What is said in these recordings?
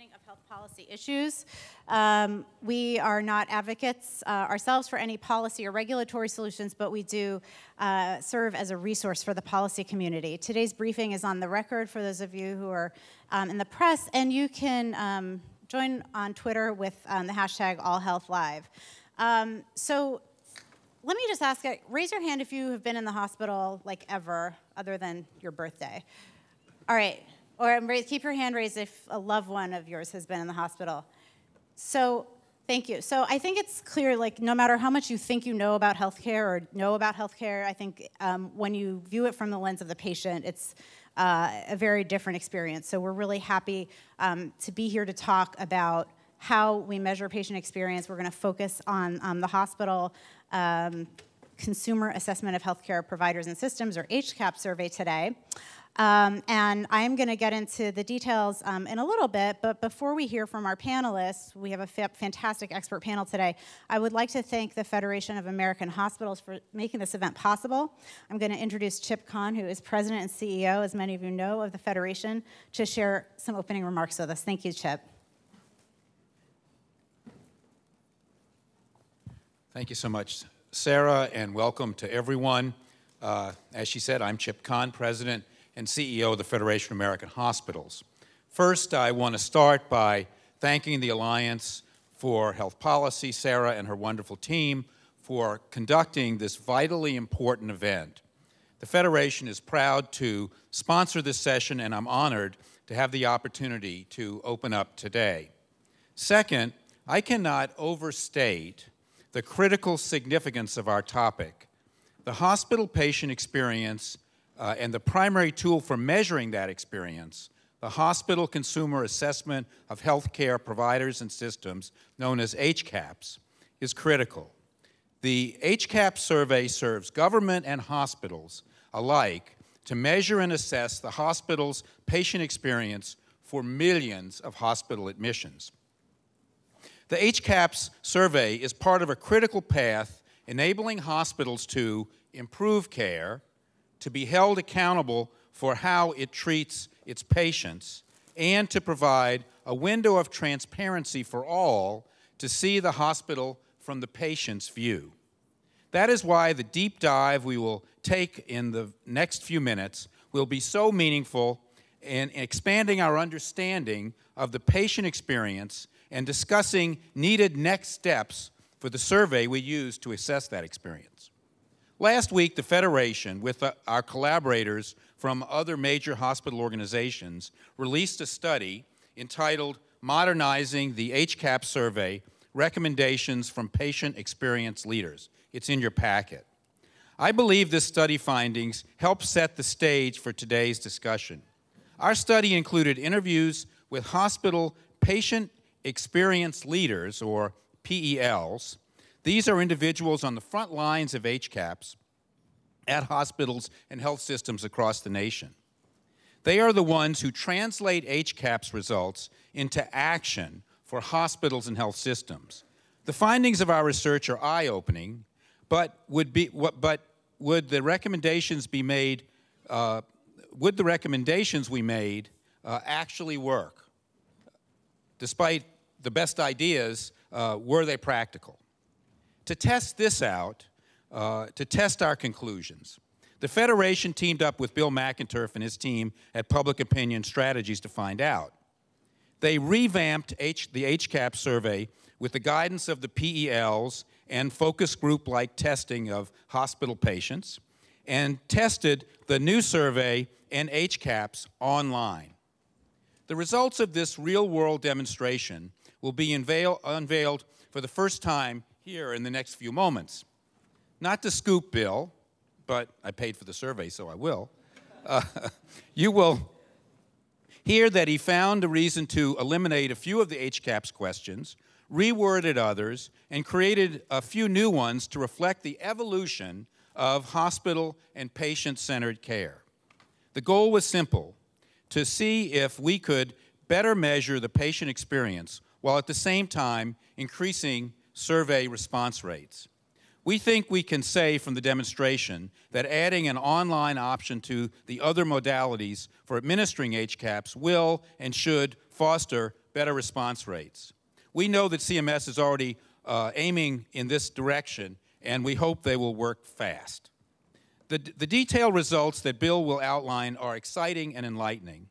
understanding of health policy issues. We are not advocates ourselves for any policy or regulatory solutions, but we do serve as a resource for the policy community. Today's briefing is on the record for those of you who are in the press, and you can join on Twitter with the hashtag AllHealthLive. So let me just ask, raise your hand if you have been in the hospital, like, ever, other than your birthday. All right. Or keep your hand raised if a loved one of yours has been in the hospital. So thank you. So I think it's clear, like, no matter how much you think you know about healthcare or know about healthcare, I think when you view it from the lens of the patient, it's a very different experience. So we're really happy to be here to talk about how we measure patient experience. We're going to focus on the hospital Consumer Assessment of Healthcare Providers and Systems, or HCAHPS survey today. And I'm going to get into the details in a little bit, but before we hear from our panelists, we have a fantastic expert panel today. I would like to thank the Federation of American Hospitals for making this event possible. I'm going to introduce Chip Kahn, who is President and CEO, as many of you know, of the Federation, to share some opening remarks with us. Thank you, Chip. Thank you so much, Sarah, and welcome to everyone. As she said, I'm Chip Kahn, President and CEO of the Federation of American Hospitals. First, I want to start by thanking the Alliance for Health Policy, Sarah and her wonderful team, for conducting this vitally important event. The Federation is proud to sponsor this session, and I'm honored to have the opportunity to open up today. Second, I cannot overstate the critical significance of our topic. The hospital patient experience and the primary tool for measuring that experience, the Hospital Consumer Assessment of Healthcare Providers and Systems, known as HCAHPS, is critical. The HCAHPS survey serves government and hospitals alike to measure and assess the hospital's patient experience for millions of hospital admissions. The HCAHPS survey is part of a critical path enabling hospitals to improve care, to be held accountable for how it treats its patients, and to provide a window of transparency for all to see the hospital from the patient's view. That is why the deep dive we will take in the next few minutes will be so meaningful in expanding our understanding of the patient experience and discussing needed next steps for the survey we use to assess that experience. Last week, the Federation, with our collaborators from other major hospital organizations, released a study entitled Modernizing the HCAHPS Survey, Recommendations from Patient Experience Leaders. It's in your packet. I believe this study findings help set the stage for today's discussion. Our study included interviews with hospital patient experience leaders, or PELs. These are individuals on the front lines of HCAHPS at hospitals and health systems across the nation. They are the ones who translate HCAHPS results into action for hospitals and health systems. The findings of our research are eye-opening, but would the recommendations we made actually work? Despite the best ideas, were they practical? To test this out, to test our conclusions, the Federation teamed up with Bill McInturff and his team at Public Opinion Strategies to find out. They revamped the HCAHPS survey with the guidance of the PELs and focus group-like testing of hospital patients, and tested the new survey and HCAHPS online. The results of this real-world demonstration will be unveiled for the first time here in the next few moments. Not to scoop Bill, but I paid for the survey, so I will. You will hear that he found a reason to eliminate a few of the HCAHPS questions, reworded others, and created a few new ones to reflect the evolution of hospital and patient-centered care. The goal was simple: to see if we could better measure the patient experience while at the same time increasing survey response rates. We think we can say from the demonstration that adding an online option to the other modalities for administering HCAHPS will and should foster better response rates. We know that CMS is already aiming in this direction, and we hope they will work fast. The detailed results that Bill will outline are exciting and enlightening.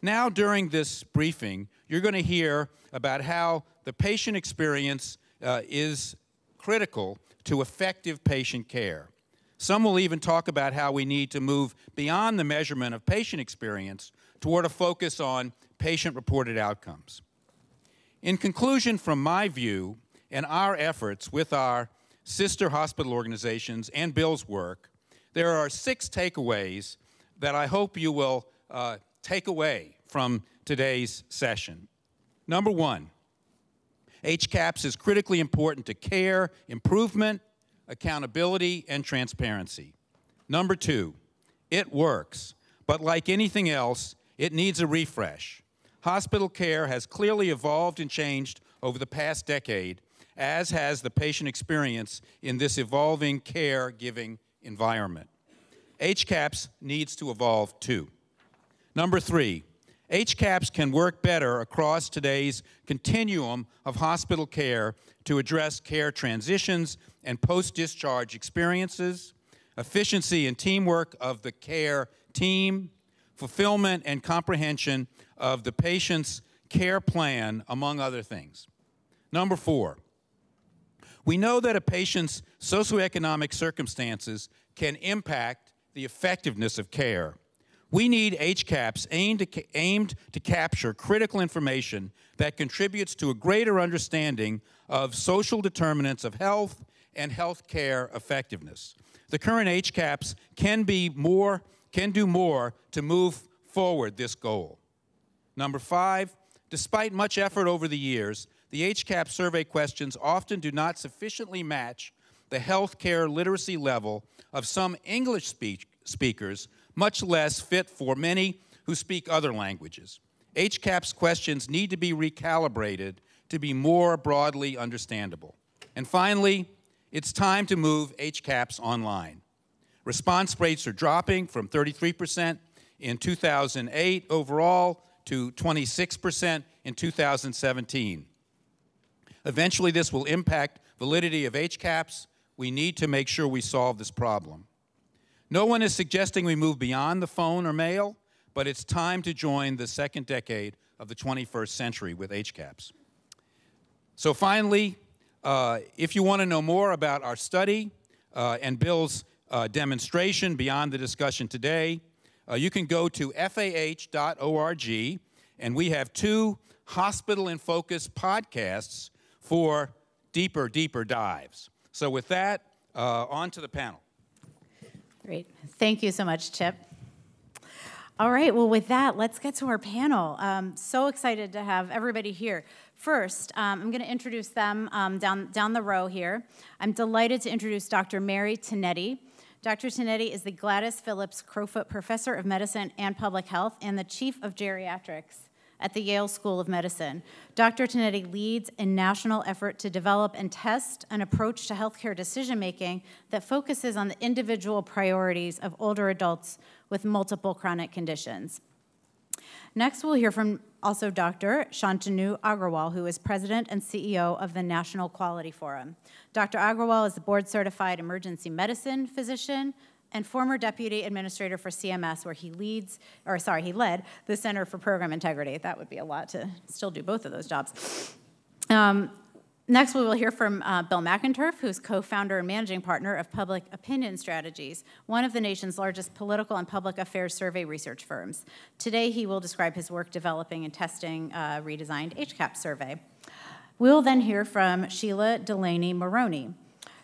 Now, during this briefing, you're going to hear about how the patient experience is critical to effective patient care. Some will even talk about how we need to move beyond the measurement of patient experience toward a focus on patient-reported outcomes. In conclusion, from my view and our efforts with our sister hospital organizations and Bill's work, there are 6 takeaways that I hope you will take away from today's session. Number 1, HCAHPS is critically important to care, improvement, accountability, and transparency. Number 2, it works, but like anything else, it needs a refresh. Hospital care has clearly evolved and changed over the past decade, as has the patient experience in this evolving care-giving environment. HCAHPS needs to evolve too. Number 3, HCAHPS can work better across today's continuum of hospital care to address care transitions and post-discharge experiences, efficiency and teamwork of the care team, fulfillment and comprehension of the patient's care plan, among other things. Number 4, we know that a patient's socioeconomic circumstances can impact the effectiveness of care. We need HCAHPS aimed to capture critical information that contributes to a greater understanding of social determinants of health and health care effectiveness. The current HCAHPS can do more to move forward this goal. Number 5, despite much effort over the years, the HCAHPS survey questions often do not sufficiently match the health care literacy level of some English speakers, much less fit for many who speak other languages. HCAHPS questions need to be recalibrated to be more broadly understandable. And finally, it's time to move HCAHPS online. Response rates are dropping from 33% in 2008 overall to 26% in 2017. Eventually, this will impact validity of HCAHPS. We need to make sure we solve this problem. No one is suggesting we move beyond the phone or mail, but it's time to join the second decade of the 21st century with HCAHPS. So finally, if you want to know more about our study and Bill's demonstration beyond the discussion today, you can go to fah.org, and we have 2 Hospital in Focus podcasts for deeper dives. So with that, on to the panel. Great. Thank you so much, Chip. All right, well, with that, let's get to our panel. So excited to have everybody here. First, I'm going to introduce them down the row here. I'm delighted to introduce Dr. Mary Tinetti. Dr. Tinetti is the Gladys Phillips Crowfoot Professor of Medicine and Public Health and the Chief of Geriatrics at the Yale School of Medicine. Dr. Tinetti leads a national effort to develop and test an approach to healthcare decision-making that focuses on the individual priorities of older adults with multiple chronic conditions. Next, we'll hear from also Dr. Shantanu Agrawal, who is President and CEO of the National Quality Forum. Dr. Agrawal is a board-certified emergency medicine physician and former deputy administrator for CMS, where he led the Center for Program Integrity. That would be a lot to still do both of those jobs. Next, we will hear from Bill McInturff, who's co-founder and managing partner of Public Opinion Strategies, one of the nation's largest political and public affairs survey research firms. Today, he will describe his work developing and testing a redesigned HCAHPS survey. We'll then hear from Sheila Delaney Maroney.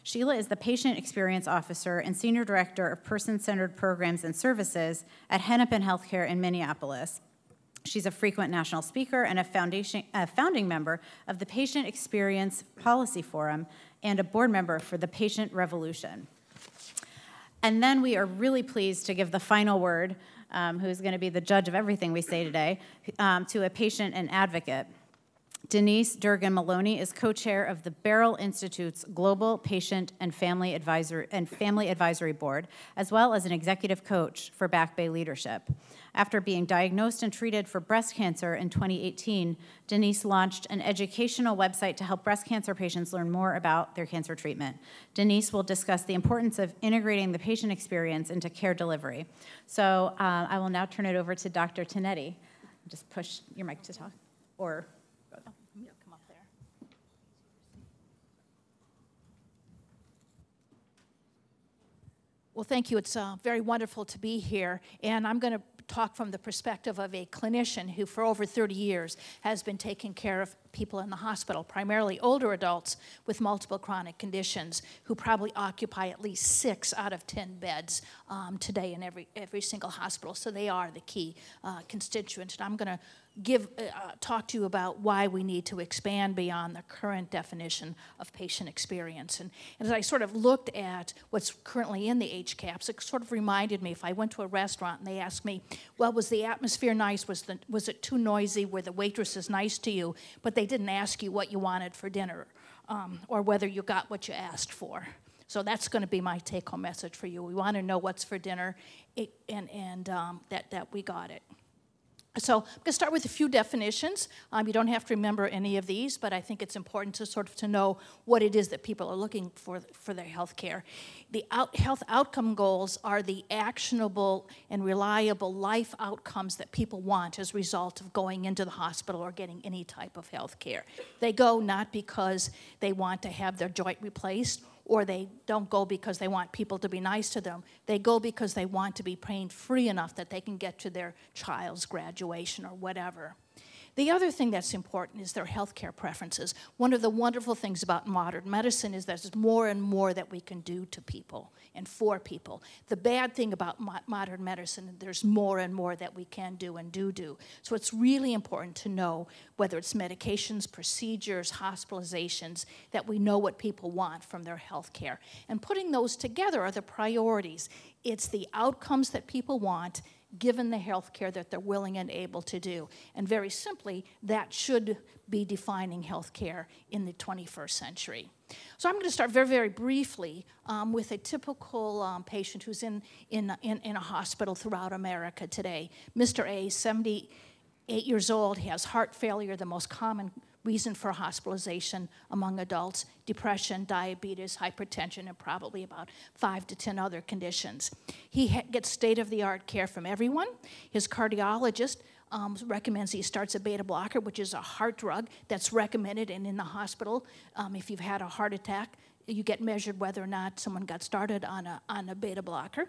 Sheila is the Patient Experience Officer and Senior Director of Person-Centered Programs and Services at Hennepin Healthcare in Minneapolis. She's a frequent national speaker and a founding member of the Patient Experience Policy Forum and a board member for the Patient Revolution. And then we are really pleased to give the final word, who's going to be the judge of everything we say today, to a patient and advocate. Denise Durgan Maloney is co-chair of the Barrel Institute's Global Patient and Family Advisory Board, as well as an executive coach for Back Bay Leadership. After being diagnosed and treated for breast cancer in 2018, Denise launched an educational website to help breast cancer patients learn more about their cancer treatment. Denise will discuss the importance of integrating the patient experience into care delivery. So I will now turn it over to Dr. Tinetti. Just push your mic to talk, or come up there. Well, thank you. It's very wonderful to be here. And I'm going to talk from the perspective of a clinician who, for over 30 years, has been taking care of people in the hospital, primarily older adults with multiple chronic conditions, who probably occupy at least 6 out of 10 beds today in every single hospital. So they are the key constituent. And I'm going to talk to you about why we need to expand beyond the current definition of patient experience. And as I sort of looked at what's currently in the HCAHPS, it sort of reminded me, if I went to a restaurant and they asked me, well, was the atmosphere nice? Was it too noisy? Were the waitresses nice to you? But they didn't ask you what you wanted for dinner or whether you got what you asked for. So that's going to be my take-home message for you. We want to know what's for dinner and that we got it. So I'm going to start with a few definitions. You don't have to remember any of these, but I think it's important to sort of to know what it is that people are looking for their health care. The health outcome goals are the actionable and reliable life outcomes that people want as a result of going into the hospital or getting any type of health care. They go not because they want to have their joint replaced, or they don't go because they want people to be nice to them. They go because they want to be pain-free enough that they can get to their child's graduation or whatever. The other thing that's important is their healthcare preferences. One of the wonderful things about modern medicine is there's more and more that we can do to people and for people. The bad thing about modern medicine is there's more and more that we can do and do. So it's really important to know whether it's medications, procedures, hospitalizations, that we know what people want from their health care. And putting those together are the priorities. It's the outcomes that people want given the health care that they're willing and able to do. And very simply, that should be defining health care in the 21st century. So I'm going to start very, very briefly with a typical patient who's in a hospital throughout America today. Mr. A, 78 years old, he has heart failure, the most common reason for hospitalization among adults, depression, diabetes, hypertension, and probably about 5 to 10 other conditions. He gets state-of-the-art care from everyone. His cardiologist recommends he starts a beta blocker, which is a heart drug that's recommended, and in the hospital, if you've had a heart attack, you get measured whether or not someone got started on a beta blocker.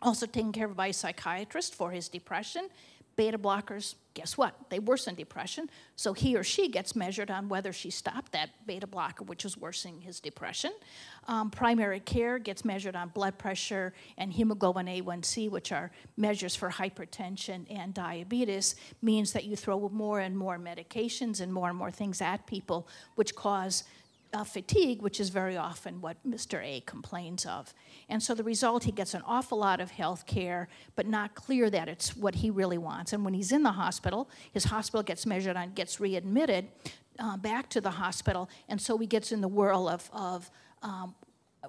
Also taken care of by a psychiatrist for his depression. Beta blockers, guess what? They worsen depression, so he or she gets measured on whether she stopped that beta blocker, which was worsening his depression. Primary care gets measured on blood pressure and hemoglobin A1C, which are measures for hypertension and diabetes, means that you throw more and more medications and more things at people, which cause fatigue, which is very often what Mr. A complains of. And so the result, he gets an awful lot of health care, but not clear that it's what he really wants. And when he's in the hospital, his hospital gets measured on, gets readmitted back to the hospital, and so he gets in the whirl of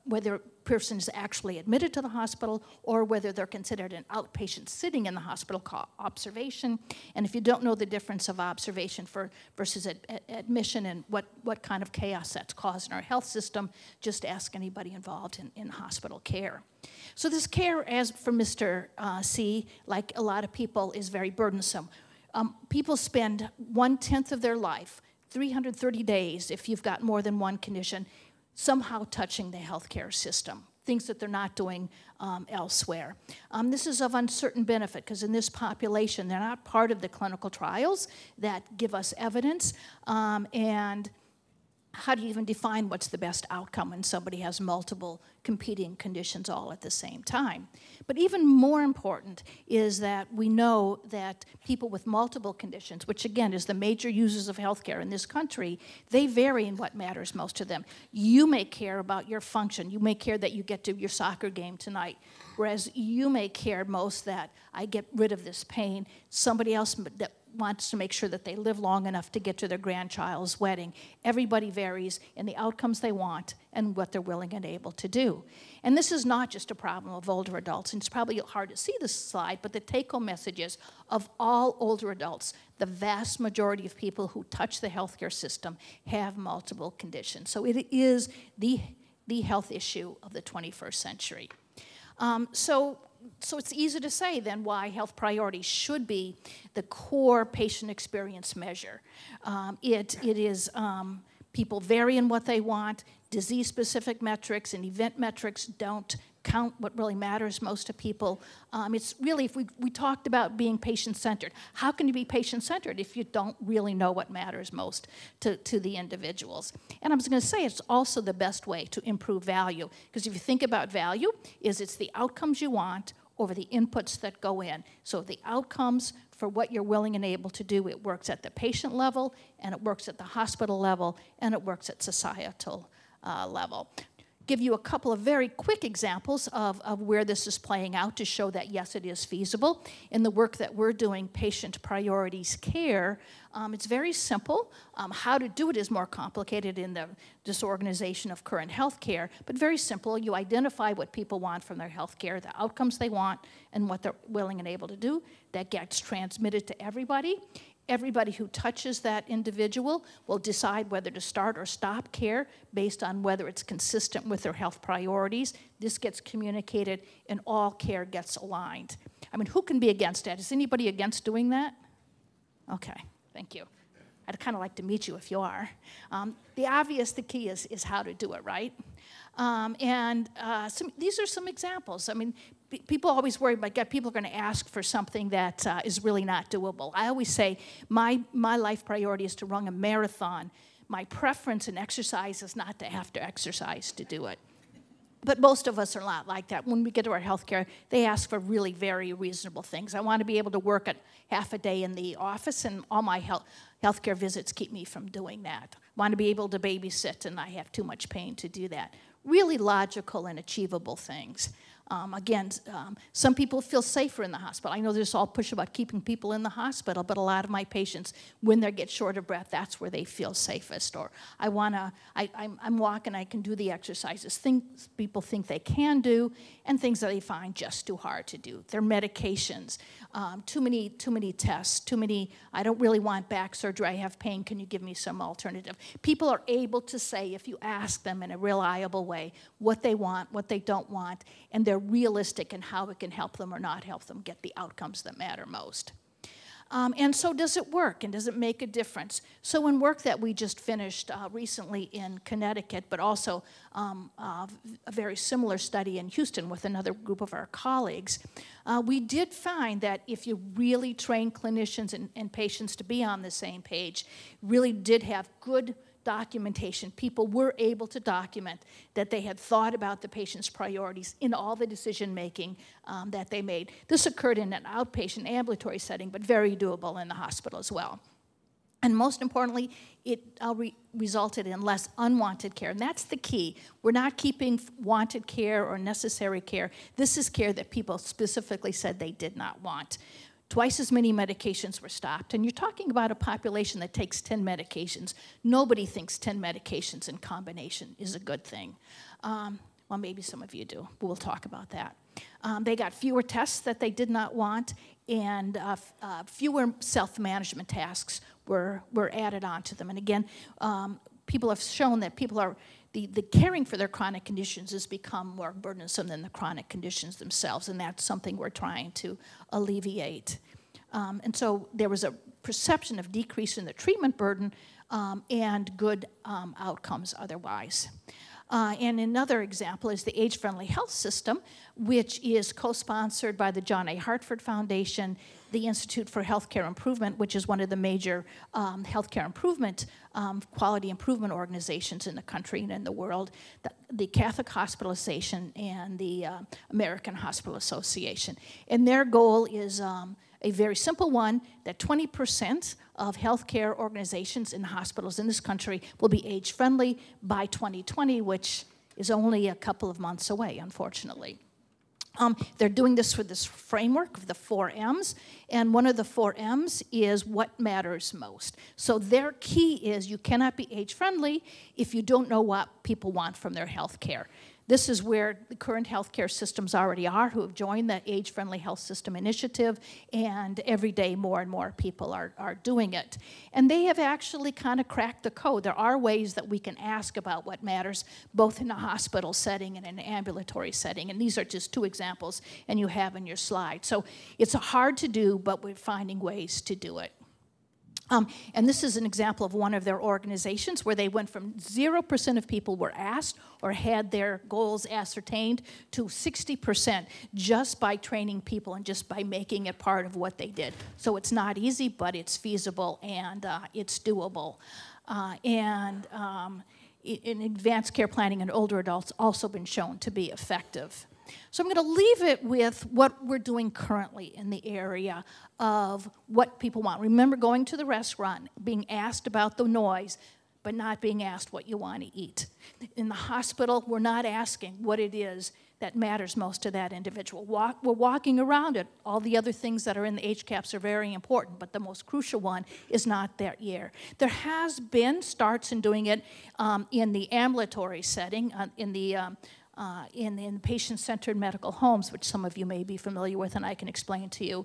whether a person is actually admitted to the hospital or whether they're considered an outpatient sitting in the hospital called observation. And if you don't know the difference of observation versus admission and what kind of chaos that's caused in our health system, just ask anybody involved in hospital care. So this care, as for Mr. C, like a lot of people, is very burdensome. People spend 1/10 of their life, 330 days, if you've got more than one condition, somehow touching the healthcare system, things that they're not doing elsewhere. This is of uncertain benefit because in this population, they're not part of the clinical trials that give us evidence, and how do you even define what's the best outcome when somebody has multiple competing conditions all at the same time? But even more important is that we know that people with multiple conditions, which again is the major users of healthcare in this country, they vary in what matters most to them. You may care about your function. You may care that you get to your soccer game tonight, whereas you may care most that I get rid of this pain. Somebody else that wants to make sure that they live long enough to get to their grandchild's wedding. Everybody varies in the outcomes they want and what they're willing and able to do. And this is not just a problem of older adults, and it's probably hard to see this slide, but the take-home message is of all older adults, the vast majority of people who touch the healthcare system have multiple conditions. So it is the health issue of the 21st century. So it's easy to say then why health priorities should be the core patient experience measure. It is people vary in what they want. Disease-specific metrics and event metrics don't count what really matters most to people. It's really, if we talked about being patient-centered, how can you be patient-centered if you don't really know what matters most to the individuals? And I was going to say it's also the best way to improve value, because if you think about value, it's the outcomes you want over the inputs that go in. So the outcomes for what you're willing and able to do, it works at the patient level, and it works at the hospital level, and it works at societal level. Give you a couple of very quick examples of where this is playing out to show that, yes, it is feasible. In the work that we're doing, Patient Priorities Care, it's very simple. How to do it is more complicated in the disorganization of current health care, but very simple. You identify what people want from their health care, the outcomes they want, and what they're willing and able to do. That gets transmitted to everybody. Everybody who touches that individual will decide whether to start or stop care based on whether it's consistent with their health priorities. This gets communicated, and all care gets aligned. I mean, who can be against that? Is anybody against doing that? Okay, thank you. I'd kind of like to meet you if you are. The key is how to do it, right? These are some examples. I mean, people always worry about, God, people are going to ask for something that is really not doable. I always say my life priority is to run a marathon. My preference in exercise is not to have to exercise to do it. But most of us are not like that. When we get to our healthcare, they ask for really very reasonable things. I want to be able to work at half a day in the office, and all my healthcare visits keep me from doing that. I want to be able to babysit, and I have too much pain to do that. Really logical and achievable things. Some people feel safer in the hospital. I know there's all push about keeping people in the hospital, but a lot of my patients, when they get short of breath, that's where they feel safest. Or I'm walking, I can do the exercises. Things people think they can do, and things that they find just too hard to do. Their medications, too many tests, I don't really want back surgery, I have pain, can you give me some alternative? People are able to say, if you ask them in a reliable way, what they want, what they don't want, and they're realistic in how it can help them or not help them get the outcomes that matter most. And so does it work, and does it make a difference? So in work that we just finished recently in Connecticut, but also a very similar study in Houston with another group of our colleagues, we did find that if you really train clinicians and patients to be on the same page, really did have good documentation. People were able to document that they had thought about the patient's priorities in all the decision-making that they made. This occurred in an outpatient ambulatory setting, but very doable in the hospital as well. And most importantly, it resulted in less unwanted care, and that's the key. We're not keeping wanted care or necessary care. This is care that people specifically said they did not want. Twice as many medications were stopped. And you're talking about a population that takes 10 medications. Nobody thinks 10 medications in combination is a good thing. Well, maybe some of you do, but we'll talk about that. They got fewer tests that they did not want, and fewer self-management tasks were added onto them. And again, people have shown that people are, the caring for their chronic conditions has become more burdensome than the chronic conditions themselves, and that's something we're trying to alleviate. And so there was a perception of decrease in the treatment burden and good outcomes otherwise. And another example is the Age-Friendly Health System, which is co-sponsored by the John A. Hartford Foundation, the Institute for Healthcare Improvement, which is one of the major healthcare improvement, quality improvement organizations in the country and in the world, the Catholic Hospital Association and the American Hospital Association. And their goal is a very simple one, that 20% of healthcare organizations in hospitals in this country will be age-friendly by 2020, which is only a couple of months away, unfortunately. They're doing this for this framework of the 4 M's, and one of the 4 M's is what matters most. So their key is you cannot be age-friendly if you don't know what people want from their health care. This is where the current healthcare systems already are, who have joined the Age-Friendly Health System Initiative, and every day more and more people are doing it. And they have actually kind of cracked the code. There are ways that we can ask about what matters, both in a hospital setting and in an ambulatory setting, and these are just 2 examples, and you have in your slide. So it's hard to do, but we're finding ways to do it. And this is an example of one of their organizations where they went from 0% of people were asked or had their goals ascertained to 60% just by training people and just by making it part of what they did. So it's not easy, but it's feasible and it's doable. In advanced care planning in older adults also been shown to be effective. So I'm going to leave it with what we're doing currently in the area of what people want. Remember going to the restaurant, being asked about the noise, but not being asked what you want to eat. In the hospital, we're not asking what it is that matters most to that individual. We're walking around it. All the other things that are in the HCAHPS are very important, but the most crucial one is not there yet. There has been starts in doing it in the ambulatory setting, in the patient-centered medical homes, which some of you may be familiar with, and I can explain to you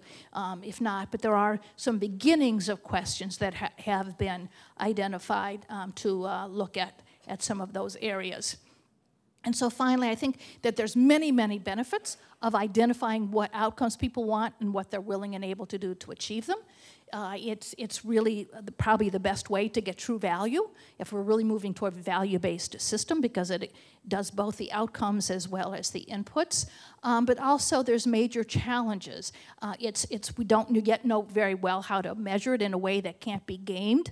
if not. But there are some beginnings of questions that have been identified to look at some of those areas. And so finally, I think that there's many, many benefits of identifying what outcomes people want and what they're willing and able to do to achieve them. It's really probably the best way to get true value if we're really moving toward a value-based system, because it does both the outcomes as well as the inputs. But also there's major challenges. We don't yet know very well how to measure it in a way that can't be gamed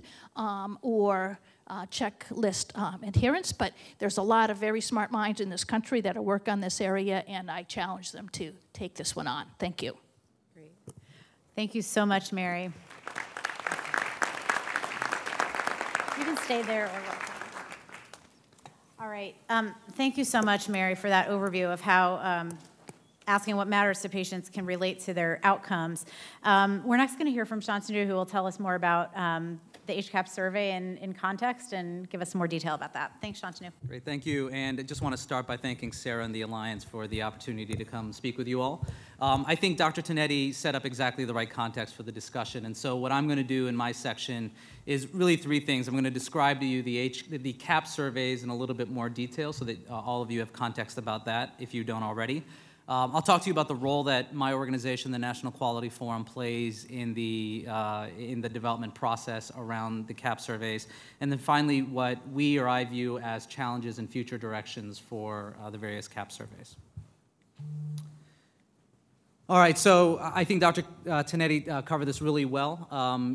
or checklist adherence, but there's a lot of very smart minds in this country that are working on this area, and I challenge them to take this one on. Thank you. Great. Thank you so much, Mary. You can stay there or look. All right. Thank you so much, Mary, for that overview of how asking what matters to patients can relate to their outcomes. We're next going to hear from Shantanu, who will tell us more about the HCAHPS survey in context and give us some more detail about that. Thanks, Shantanu. Great, thank you. And I just want to start by thanking Sarah and the Alliance for the opportunity to come speak with you all. I think Dr. Tonetti set up exactly the right context for the discussion. And so what I'm going to do in my section is really 3 things. I'm going to describe to you the CAHPS surveys in a little bit more detail so that all of you have context about that if you don't already. I'll talk to you about the role that my organization, the National Quality Forum, plays in the development process around the CAHPS surveys, and then finally what we or I view as challenges and future directions for the various CAHPS surveys. All right, so I think Dr. Tonetti covered this really well.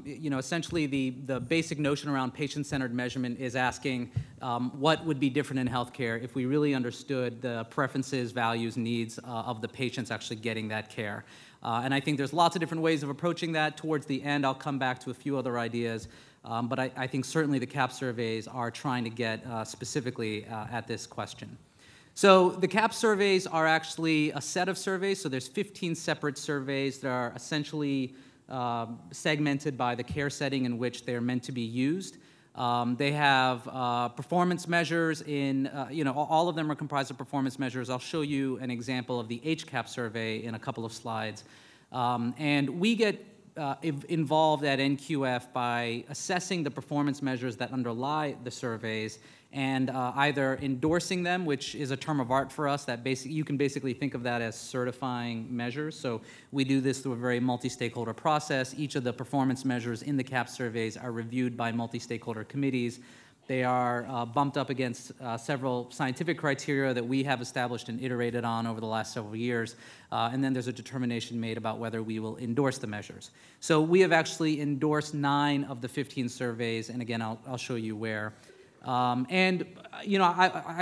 Essentially the basic notion around patient-centered measurement is asking what would be different in healthcare if we really understood the preferences, values, needs of the patients actually getting that care. And I think there's lots of different ways of approaching that. Towards the end, I'll come back to a few other ideas. But I think certainly the CAHPS surveys are trying to get specifically at this question. So the CAHPS surveys are actually a set of surveys. So there's 15 separate surveys that are essentially segmented by the care setting in which they're meant to be used. They have performance measures in, all of them are comprised of performance measures. I'll show you an example of the HCAHPS survey in a couple of slides. And we get involved at NQF by assessing the performance measures that underlie the surveys and either endorsing them, which is a term of art for us, that you can basically think of that as certifying measures. So we do this through a very multi-stakeholder process. Each of the performance measures in the CAHPS surveys are reviewed by multi-stakeholder committees. They are bumped up against several scientific criteria that we have established and iterated on over the last several years. And then there's a determination made about whether we will endorse the measures. So we have actually endorsed 9 of the 15 surveys, and again, I'll show you where. I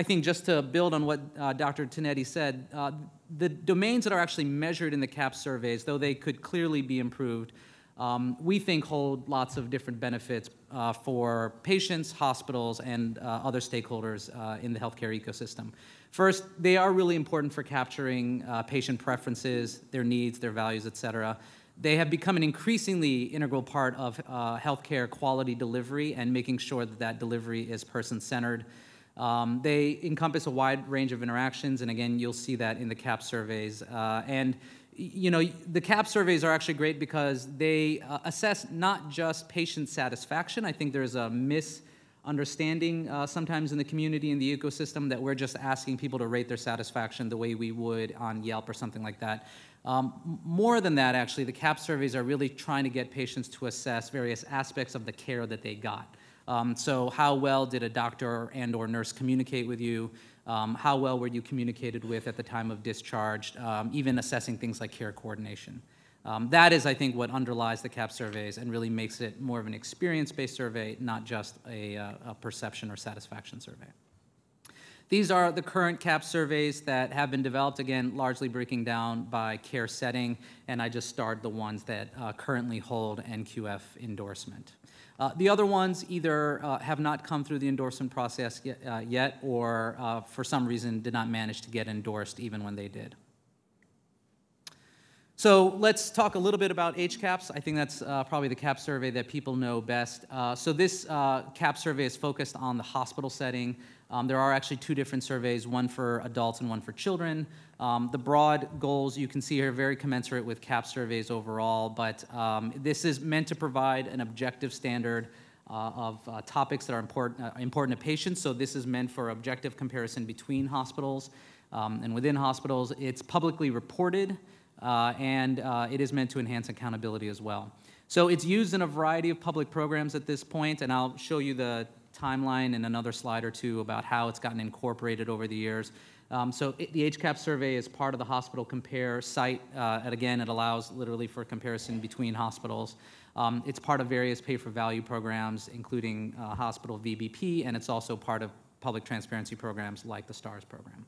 think just to build on what Dr. Tonetti said, the domains that are actually measured in the CAHPS surveys, though they could clearly be improved, we think hold lots of different benefits for patients, hospitals, and other stakeholders in the healthcare ecosystem. First, they are really important for capturing patient preferences, their needs, their values, et cetera. They have become an increasingly integral part of healthcare quality delivery and making sure that that delivery is person-centered. They encompass a wide range of interactions, and again, you'll see that in the CAHPS surveys. And you know, the CAHPS surveys are actually great because they assess not just patient satisfaction. I think there's a misunderstanding sometimes in the community, in the ecosystem, that we're just asking people to rate their satisfaction the way we would on Yelp or something like that. More than that, actually, the CAHPS surveys are really trying to get patients to assess various aspects of the care that they got. So how well did a doctor and or nurse communicate with you? How well were you communicated with at the time of discharge? Even assessing things like care coordination. That is, I think, what underlies the CAHPS surveys and really makes it more of an experience-based survey, not just a perception or satisfaction survey. These are the current CAHPS surveys that have been developed, again, largely breaking down by care setting, and I just starred the ones that currently hold NQF endorsement. The other ones either have not come through the endorsement process yet or for some reason did not manage to get endorsed even when they did. So let's talk a little bit about HCAHPS. I think that's probably the CAHPS survey that people know best. So this CAHPS survey is focused on the hospital setting. There are actually two different surveys, one for adults and one for children. The broad goals you can see here are very commensurate with CAHPS surveys overall, but this is meant to provide an objective standard of topics that are important to patients. So this is meant for objective comparison between hospitals and within hospitals. It's publicly reported, and it is meant to enhance accountability as well. So it's used in a variety of public programs at this point, and I'll show you the timeline in another slide or two about how it's gotten incorporated over the years. The HCAHPS survey is part of the Hospital Compare site, and again, it allows literally for comparison between hospitals. It's part of various pay-for-value programs, including hospital VBP, and it's also part of public transparency programs like the STARS program.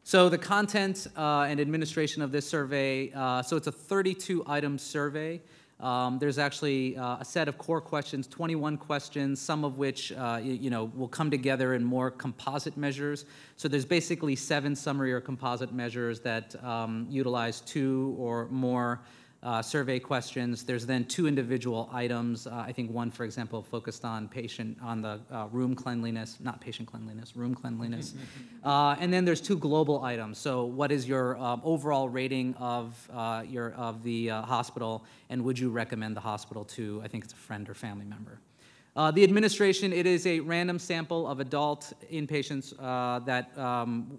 So the content and administration of this survey, so it's a 32-item survey. There's actually a set of core questions, 21 questions, some of which will come together in more composite measures. So there's basically 7 summary or composite measures that utilize 2 or more survey questions. There's then 2 individual items. I think one, for example, focused on the room cleanliness, not patient cleanliness, room cleanliness. And then there's 2 global items. So what is your overall rating of the hospital, and would you recommend the hospital to, I think it's a friend or family member? The administration, it is a random sample of adult inpatients that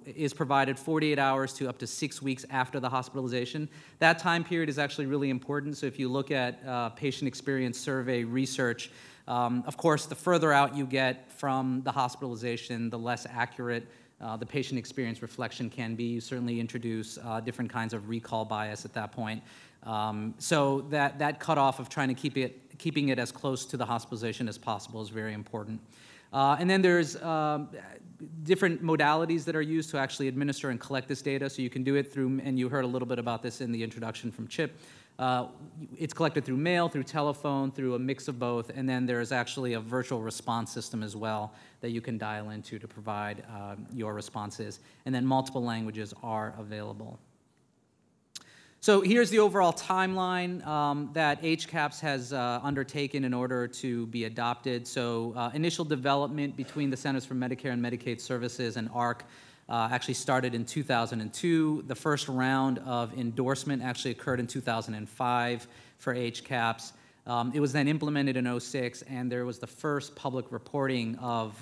is provided 48 hours to up to 6 weeks after the hospitalization. That time period is actually really important. So if you look at patient experience survey research, of course, the further out you get from the hospitalization, the less accurate the patient experience reflection can be. You certainly introduce different kinds of recall bias at that point. So that cutoff of trying to keeping it as close to the hospitalization as possible is very important. And then there's different modalities that are used to actually administer and collect this data. So you can do it through, and you heard a little bit about this in the introduction from Chip. It's collected through mail, through telephone, through a mix of both, and then there's actually a virtual response system as well that you can dial into to provide your responses. And then multiple languages are available. So here's the overall timeline that HCAHPS has undertaken in order to be adopted. So initial development between the Centers for Medicare and Medicaid Services and AHRQ actually started in 2002. The first round of endorsement actually occurred in 2005 for HCAHPS. It was then implemented in 2006, and there was the first public reporting of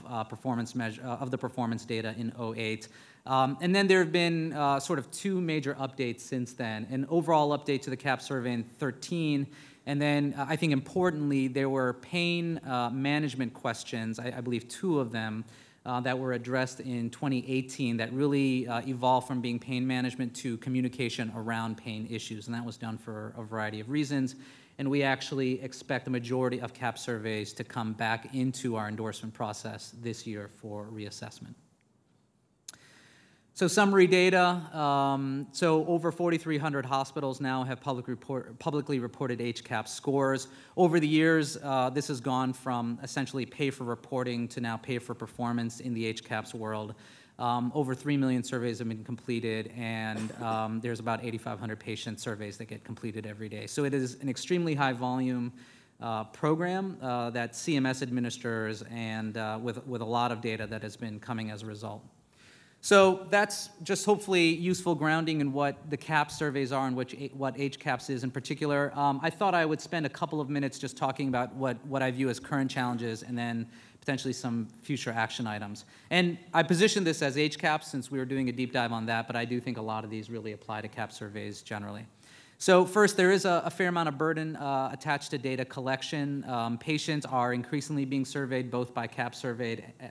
the performance data in 2008. And then there have been sort of 2 major updates since then. An overall update to the CAHPS survey in 2013, and then I think importantly, there were pain management questions, I believe 2 of them, that were addressed in 2018 that really evolved from being pain management to communication around pain issues, and that was done for a variety of reasons. And we actually expect the majority of CAHPS surveys to come back into our endorsement process this year for reassessment. So summary data, so over 4,300 hospitals now have publicly reported HCAHPS scores. Over the years, this has gone from essentially pay for reporting to now pay for performance in the HCAHPS world. Over 3 million surveys have been completed, and there's about 8,500 patient surveys that get completed every day. So it is an extremely high volume program that CMS administers, and with a lot of data that has been coming as a result. So that's just hopefully useful grounding in what the CAHPS surveys are and what HCAHPS is in particular. I thought I would spend a couple of minutes just talking about what I view as current challenges and then potentially some future action items. And I positioned this as HCAHPS since we were doing a deep dive on that, but I do think a lot of these really apply to CAHPS surveys generally. So first, there is a fair amount of burden attached to data collection. Patients are increasingly being surveyed both by CAHPS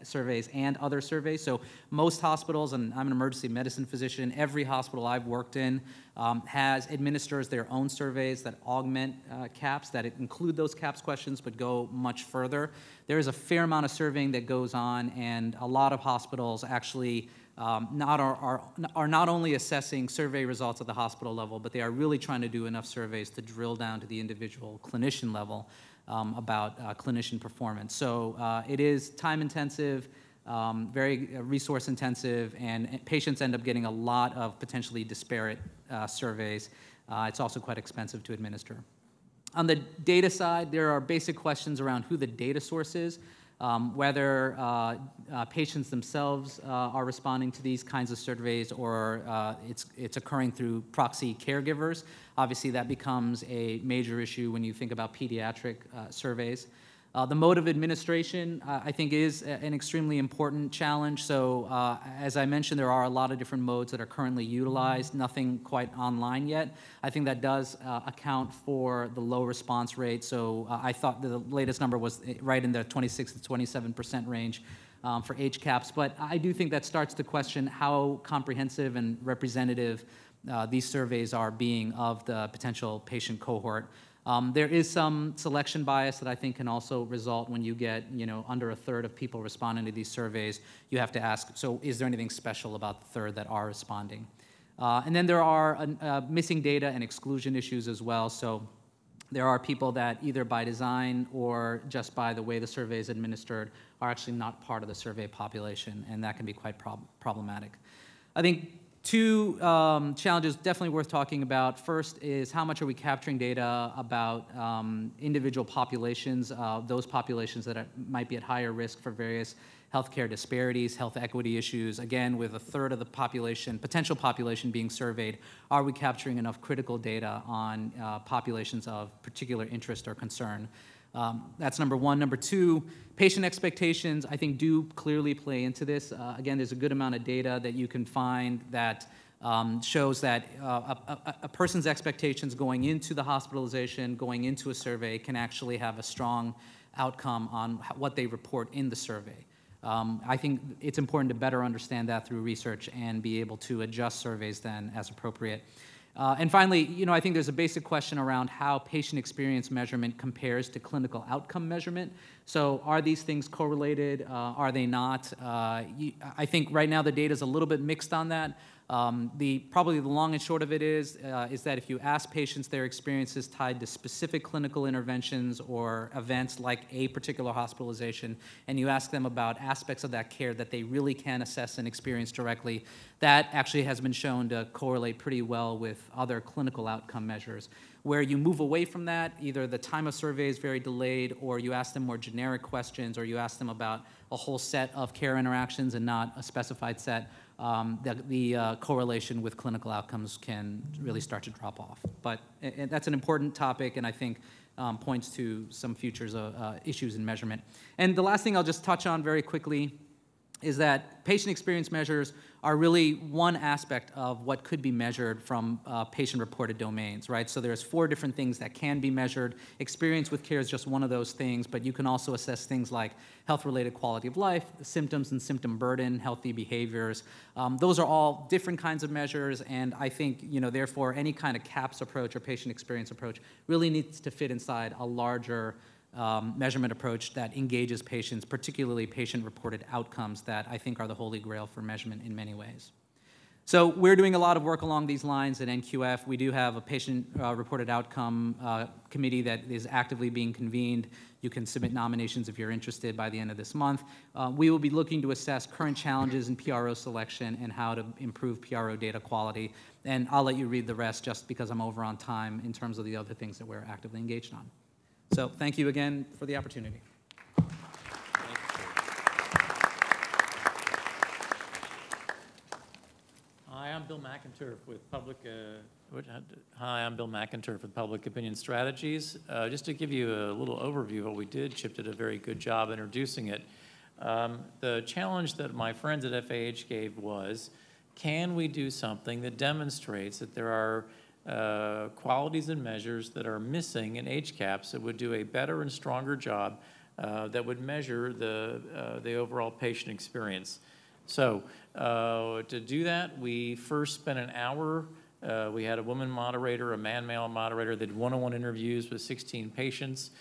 surveys and other surveys. So most hospitals, and I'm an emergency medicine physician, every hospital I've worked in administers their own surveys that augment CAHPS, that include those CAHPS questions but go much further. There is a fair amount of surveying that goes on, and a lot of hospitals actually are not only assessing survey results at the hospital level, but they are really trying to do enough surveys to drill down to the individual clinician level about clinician performance. So it is time intensive, very resource intensive, and patients end up getting a lot of potentially disparate surveys. It's also quite expensive to administer. On the data side, there are basic questions around who the data source is. Whether patients themselves are responding to these kinds of surveys or it's occurring through proxy caregivers. Obviously, that becomes a major issue when you think about pediatric surveys. The mode of administration, I think, is an extremely important challenge. So as I mentioned, there are a lot of different modes that are currently utilized, nothing quite online yet. I think that does account for the low response rate. So I thought the latest number was right in the 26 to 27% range for HCAHPS. But I do think that starts to question how comprehensive and representative these surveys are being of the potential patient cohort. There is some selection bias that I think can also result when you get, under a third of people responding to these surveys. You have to ask, so is there anything special about the third that are responding? And then there are missing data and exclusion issues as well. So there are people that either by design or just by the way the survey is administered are actually not part of the survey population, and that can be quite problematic. I think two challenges definitely worth talking about. First is how much are we capturing data about individual populations, those populations that might be at higher risk for various healthcare disparities, health equity issues. Again, with a third of the population, potential population being surveyed, are we capturing enough critical data on populations of particular interest or concern? That's number one. Number two, patient expectations, I think, do clearly play into this. Again, there's a good amount of data that you can find that shows that a person's expectations going into the hospitalization, going into a survey, can actually have a strong outcome on what they report in the survey. I think it's important to better understand that through research and be able to adjust surveys then as appropriate. And finally, I think there's a basic question around how patient experience measurement compares to clinical outcome measurement. So are these things correlated? Are they not? I think right now the data is a little bit mixed on that. Probably the long and short of it is that if you ask patients their experiences tied to specific clinical interventions or events like a particular hospitalization, and you ask them about aspects of that care that they really can assess and experience directly, that actually has been shown to correlate pretty well with other clinical outcome measures. Where you move away from that, either the time of survey is very delayed, or you ask them more generic questions, or you ask them about a whole set of care interactions and not a specified set, the correlation with clinical outcomes can really start to drop off. But that's an important topic, and I think points to some futures issues in measurement. And the last thing I'll just touch on very quickly is that patient experience measures are really one aspect of what could be measured from patient-reported domains, right? So there's 4 different things that can be measured. Experience with care is just one of those things, but you can also assess things like health-related quality of life, symptoms and symptom burden, healthy behaviors. Those are all different kinds of measures, and I think, therefore, any kind of CAHPS approach or patient experience approach really needs to fit inside a larger measurement approach that engages patients, particularly patient-reported outcomes that I think are the holy grail for measurement in many ways. So we're doing a lot of work along these lines at NQF. We do have a patient-reported outcome committee that is actively being convened. You can submit nominations if you're interested by the end of this month. We will be looking to assess current challenges in PRO selection and how to improve PRO data quality. And I'll let you read the rest just because I'm over on time in terms of the other things that we're actively engaged on. So thank you again for the opportunity. Hi, I'm Bill McInturff with Public Opinion Strategies. Just to give you a little overview of what we did, Chip did a very good job introducing it. The challenge that my friends at FAH gave was, can we do something that demonstrates that there are qualities and measures that are missing in HCAHPS that would do a better and stronger job that would measure the overall patient experience? So to do that, we first spent an hour. We had a woman moderator, a man-male moderator. They did one-on-one interviews with 16 patients.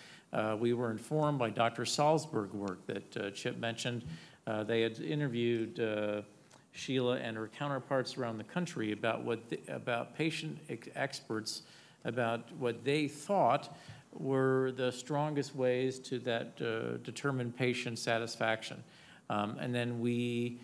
We were informed by Dr. Salzberg's work that Chip mentioned. They had interviewed Sheila and her counterparts around the country about patient experts, about what they thought were the strongest ways to determine patient satisfaction. And then we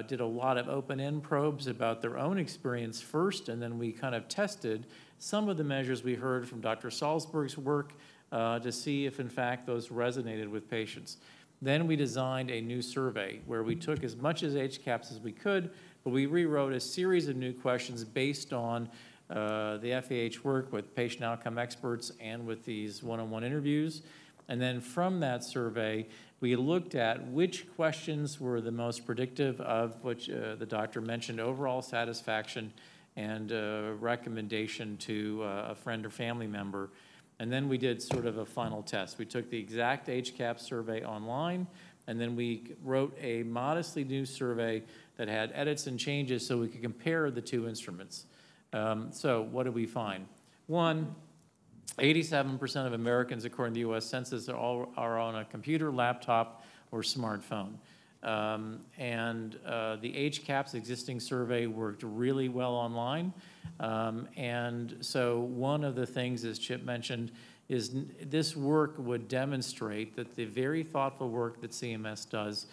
did a lot of open-end probes about their own experience first, and then we kind of tested some of the measures we heard from Dr. Salzberg's work to see if, in fact, those resonated with patients. Then we designed a new survey where we took as much as HCAHPS as we could, but we rewrote a series of new questions based on the FAH work with patient outcome experts and with these one-on-one interviews. And then from that survey, we looked at which questions were the most predictive of which the doctor mentioned overall satisfaction and recommendation to a friend or family member. And then we did sort of a final test. We took the exact HCAHPS survey online, and then we wrote a modestly new survey that had edits and changes so we could compare the two instruments. So what did we find? One, 87% of Americans, according to the U.S. Census, are on a computer, laptop, or smartphone. And the HCAHPS existing survey worked really well online. And so one of the things, as Chip mentioned, is this work would demonstrate that the very thoughtful work that CMS does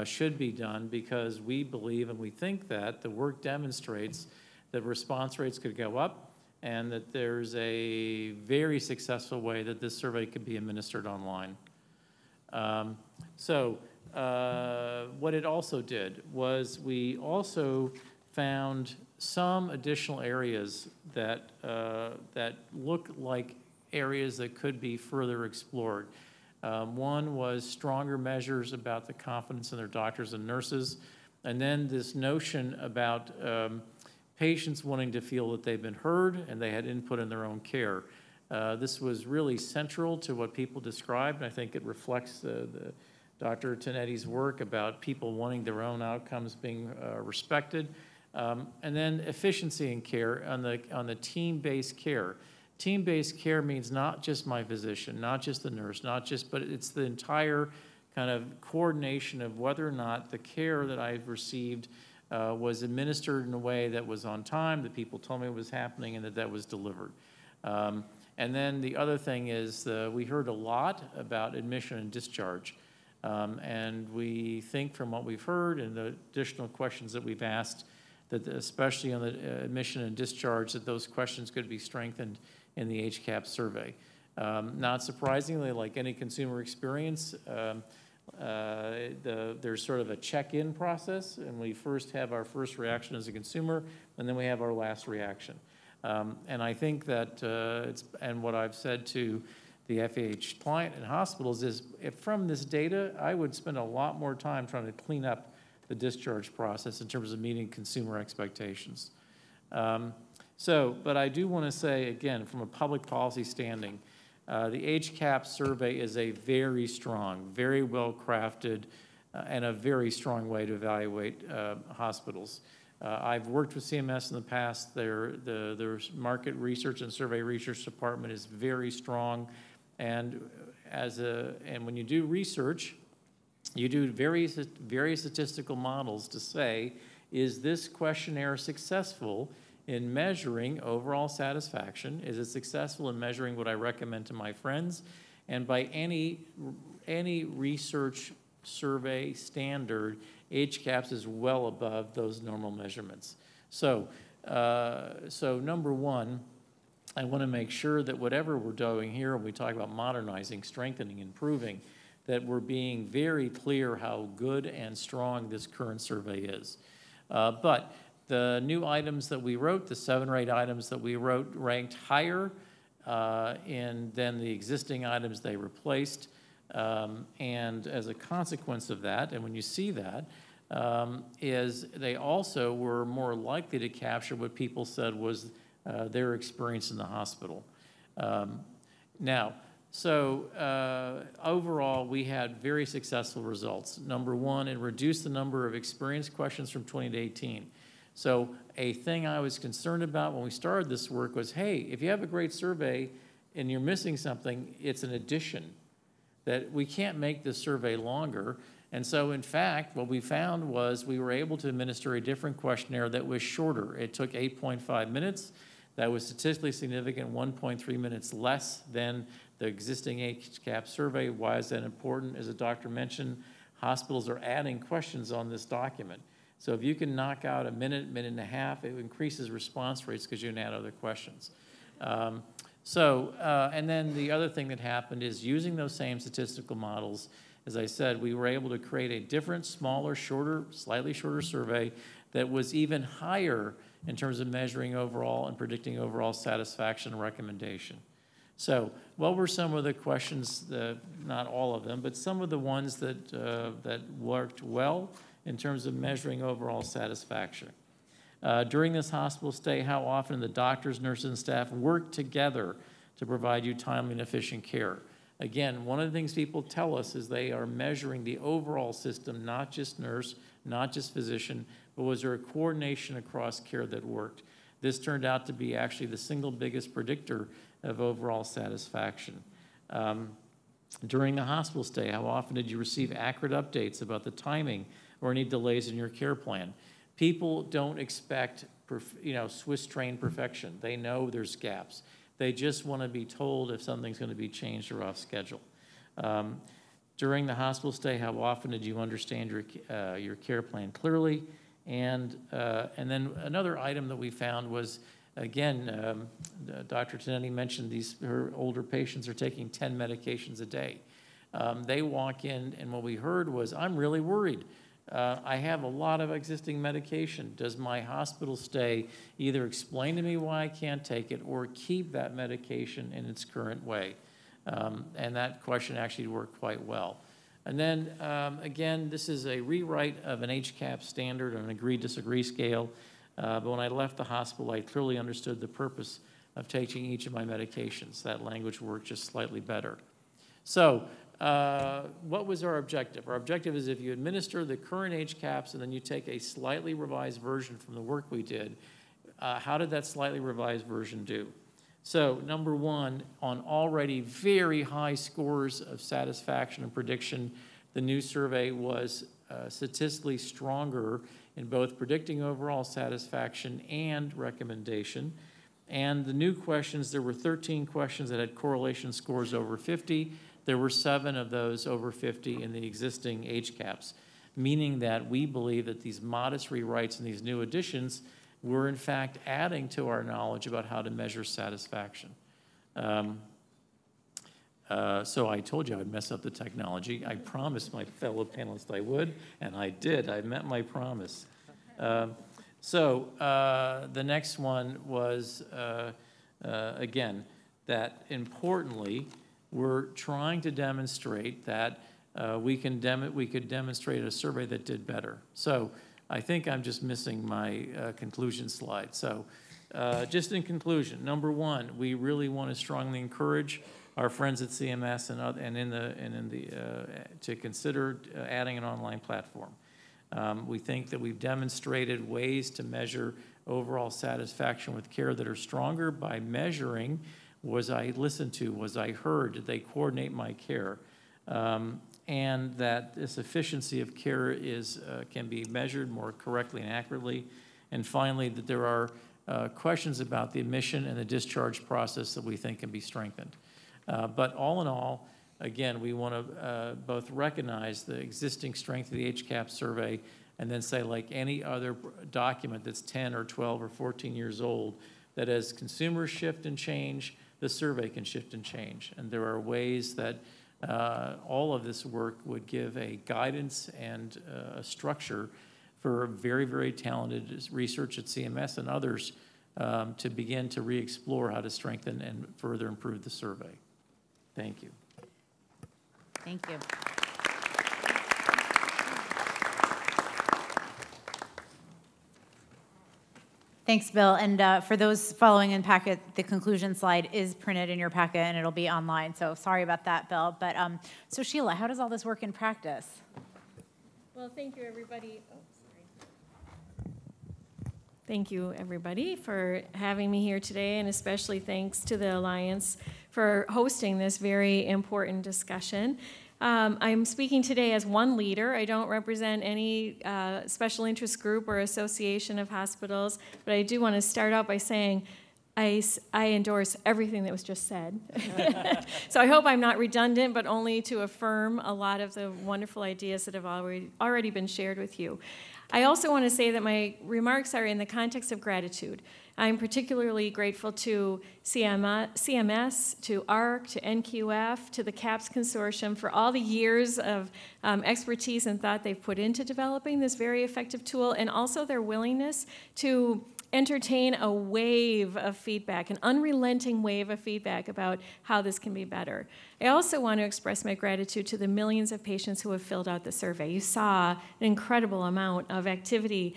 should be done, because we believe and we think that the work demonstrates that response rates could go up, and that there's a very successful way that this survey could be administered online. What it also did was we also found some additional areas that look like areas that could be further explored. One was stronger measures about the confidence in their doctors and nurses, and then this notion about patients wanting to feel that they've been heard and they had input in their own care. This was really central to what people described, and I think it reflects Dr. Tenetti's work about people wanting their own outcomes being respected. And then efficiency in care on the team-based care. Team-based care means not just my physician, not just the nurse, but it's the entire kind of coordination of whether or not the care that I've received was administered in a way that was on time, that people told me was happening, and that was delivered. And then the other thing is we heard a lot about admission and discharge. And we think from what we've heard and the additional questions that we've asked, that especially on the admission and discharge, that those questions could be strengthened in the HCAHPS survey. Not surprisingly, like any consumer experience, there's sort of a check-in process, and we first have our first reaction as a consumer, and then we have our last reaction. And I think that, and what I've said to the FAH client and hospitals is, if from this data, I would spend a lot more time trying to clean up the discharge process in terms of meeting consumer expectations. But I do want to say, again, from a public policy standing, the HCAHPS survey is a very strong, very well-crafted, and a very strong way to evaluate hospitals. I've worked with CMS in the past. Their market research and survey research department is very strong. And when you do research, you do very statistical models to say is this questionnaire successful in measuring overall satisfaction? Is it successful in measuring what I recommend to my friends? And by any research survey standard, HCAHPS is well above those normal measurements. So, number one, I want to make sure that whatever we're doing here, when we talk about modernizing, strengthening, improving, that we're being very clear how good and strong this current survey is. But the new items that we wrote, the 7 or 8 items that we wrote, ranked higher than the existing items they replaced. And as a consequence of that, and when you see that, is they also were more likely to capture what people said was their experience in the hospital. Overall, we had very successful results. Number one, it reduced the number of experience questions from 20 to 18. So a thing I was concerned about when we started this work was, hey, if you have a great survey and you're missing something, it's an addition. That we can't make this survey longer. And so, in fact, what we found was we were able to administer a different questionnaire that was shorter. It took 8.5 minutes. That was statistically significant, 1.3 minutes less than the existing HCAHPS survey. Why is that important? As the doctor mentioned, hospitals are adding questions on this document. So if you can knock out a minute, minute and a half, it increases response rates because you can add other questions. And then the other thing that happened is using those same statistical models, as I said, we were able to create a different, smaller, shorter, slightly shorter survey that was even higher in terms of measuring overall and predicting overall satisfaction and recommendation. So what were some of the questions, not all of them, but some of the ones that worked well in terms of measuring overall satisfaction? During this hospital stay, how often the doctors, nurses, and staff work together to provide you timely and efficient care? Again, one of the things people tell us is they are measuring the overall system, not just nurse, not just physician, but was there a coordination across care that worked? This turned out to be actually the single biggest predictor of overall satisfaction. During the hospital stay, how often did you receive accurate updates about the timing or any delays in your care plan? People don't expect, Swiss train perfection. They know there's gaps. They just want to be told if something's going to be changed or off schedule. During the hospital stay, how often did you understand your care plan clearly? And then another item that we found was, again, Dr. Tonetti mentioned her older patients are taking 10 medications a day. They walk in, and what we heard was, I'm really worried. I have a lot of existing medication. Does my hospital stay either explain to me why I can't take it or keep that medication in its current way? And that question actually worked quite well. And then, again, this is a rewrite of an HCAHPS standard, an agree-disagree scale. But when I left the hospital, I clearly understood the purpose of taking each of my medications. That language worked just slightly better. So what was our objective? Our objective is if you administer the current HCAHPS and then you take a slightly revised version from the work we did, how did that slightly revised version do? So number one, on already very high scores of satisfaction and prediction, the new survey was statistically stronger in both predicting overall satisfaction and recommendation. And the new questions, there were 13 questions that had correlation scores over 50. There were 7 of those over 50 in the existing HCAHPS, meaning that we believe that these modest rewrites and these new additions were in fact adding to our knowledge about how to measure satisfaction. So I told you I would mess up the technology. I promised my fellow panelists I would, and I did. I met my promise. The next one was, again, that importantly, we're trying to demonstrate that we could demonstrate a survey that did better. So I think I'm just missing my conclusion slide. So just in conclusion, number one, we really want to strongly encourage our friends at CMS to consider adding an online platform. We think that we've demonstrated ways to measure overall satisfaction with care that are stronger by measuring, was I listened to, was I heard, did they coordinate my care? and that this efficiency of care can be measured more correctly and accurately. And finally, that there are questions about the admission and the discharge process that we think can be strengthened. But all in all, again, we want to both recognize the existing strength of the HCAHPS survey and then say, like any other document that's 10 or 12 or 14 years old, that as consumers shift and change, the survey can shift and change. And there are ways that all of this work would give a guidance and a structure for very, very talented research at CMS and others to begin to re-explore how to strengthen and further improve the survey. Thank you. Thank you. Thanks, Bill. And for those following in packet, the conclusion slide is printed in your packet and it'll be online. So sorry about that, Bill. But so Sheila, how does all this work in practice? Well, thank you, everybody. Oh, sorry. Thank you, everybody, for having me here today, and especially thanks to the Alliance for hosting this very important discussion. I'm speaking today as one leader. I don't represent any special interest group or association of hospitals, but I do want to start out by saying I endorse everything that was just said. So I hope I'm not redundant, but only to affirm a lot of the wonderful ideas that have already been shared with you. I also want to say that my remarks are in the context of gratitude. I'm particularly grateful to CMS, to AHRQ, to NQF, to the CAHPS Consortium for all the years of expertise and thought they've put into developing this very effective tool, and also their willingness to entertain a wave of feedback, an unrelenting wave of feedback about how this can be better. I also want to express my gratitude to the millions of patients who have filled out the survey. You saw an incredible amount of activity.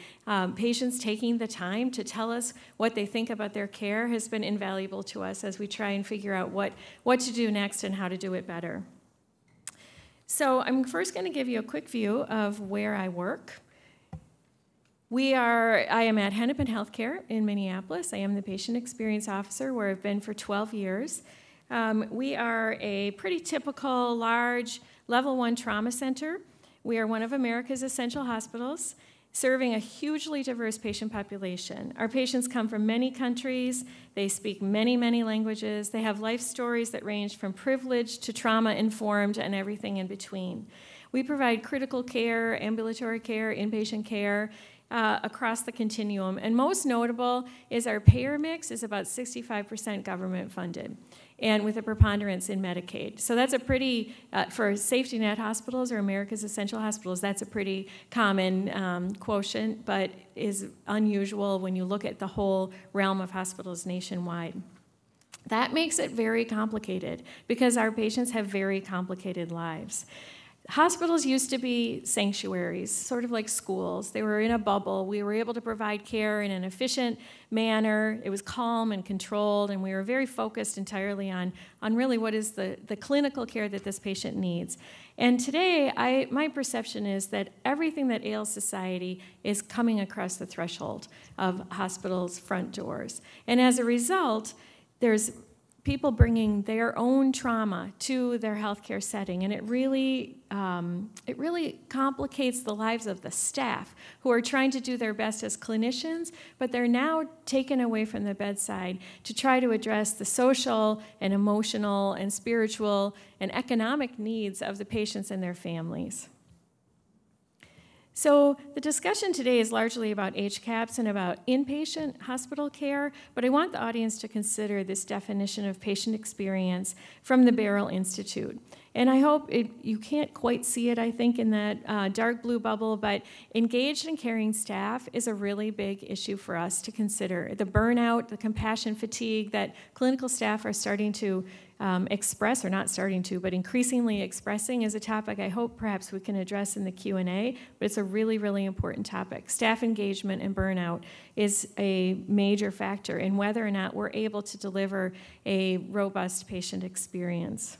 Patients taking the time to tell us what they think about their care has been invaluable to us as we try and figure out what to do next and how to do it better. So I'm first going to give you a quick view of where I work. I am at Hennepin Healthcare in Minneapolis. I am the patient experience officer where I've been for 12 years. We are a pretty typical large level 1 trauma center. We are one of America's essential hospitals, serving a hugely diverse patient population. Our patients come from many countries. They speak many, many languages. They have life stories that range from privileged to trauma-informed and everything in between. We provide critical care, ambulatory care, inpatient care, across the continuum. And most notable is our payer mix is about 65% government funded, and with a preponderance in Medicaid. So that's a pretty, for safety net hospitals or America's essential hospitals, that's a pretty common quotient, but is unusual when you look at the whole realm of hospitals nationwide. That makes it very complicated because our patients have very complicated lives. Hospitals used to be sanctuaries, sort of like schools. They were in a bubble. We were able to provide care in an efficient manner. It was calm and controlled, and we were very focused entirely on really what is the clinical care that this patient needs. And today, my perception is that everything that ails society is coming across the threshold of hospitals' front doors. And as a result, there's people bringing their own trauma to their healthcare setting, and it really complicates the lives of the staff who are trying to do their best as clinicians, but they're now taken away from the bedside to try to address the social and emotional and spiritual and economic needs of the patients and their families. So the discussion today is largely about HCAHPS and about inpatient hospital care, but I want the audience to consider this definition of patient experience from the Barrel Institute. And I hope you can't quite see it, I think, in that dark blue bubble, but engaged and caring staff is a really big issue for us to consider. The burnout, the compassion fatigue that clinical staff are starting to express, or not starting to, but increasingly expressing, is a topic I hope perhaps we can address in the Q&A, but it's a really, really important topic. Staff engagement and burnout is a major factor in whether or not we're able to deliver a robust patient experience.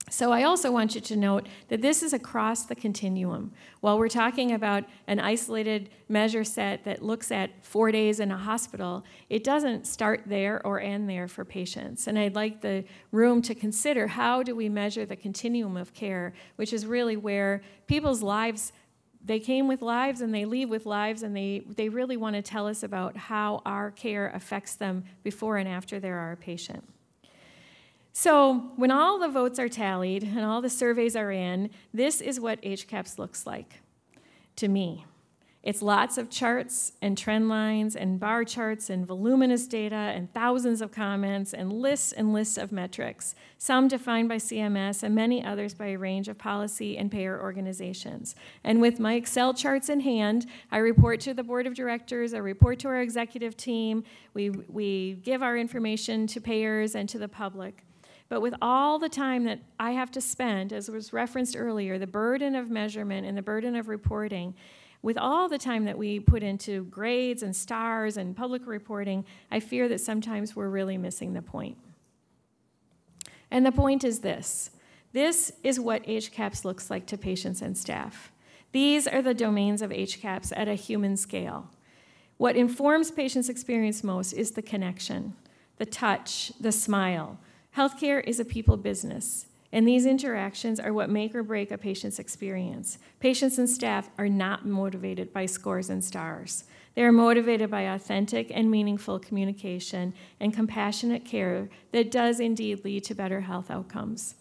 So I also want you to note that this is across the continuum. While we're talking about an isolated measure set that looks at 4 days in a hospital, it doesn't start there or end there for patients. And I'd like the room to consider, how do we measure the continuum of care, which is really where people's lives, they came with lives and they leave with lives, and they really want to tell us about how our care affects them before and after they're our patient. So when all the votes are tallied and all the surveys are in, this is what HCAHPS looks like to me. It's lots of charts and trend lines and bar charts and voluminous data and thousands of comments and lists of metrics, some defined by CMS and many others by a range of policy and payer organizations. And with my Excel charts in hand, I report to the board of directors, I report to our executive team, we give our information to payers and to the public. But with all the time that I have to spend, as was referenced earlier, the burden of measurement and the burden of reporting, with all the time that we put into grades and stars and public reporting, I fear that sometimes we're really missing the point. And the point is this. This is what HCAHPS looks like to patients and staff. These are the domains of HCAHPS at a human scale. What informs patients' experience most is the connection, the touch, the smile. Healthcare is a people business, and these interactions are what make or break a patient's experience. Patients and staff are not motivated by scores and stars. They are motivated by authentic and meaningful communication and compassionate care that does indeed lead to better health outcomes.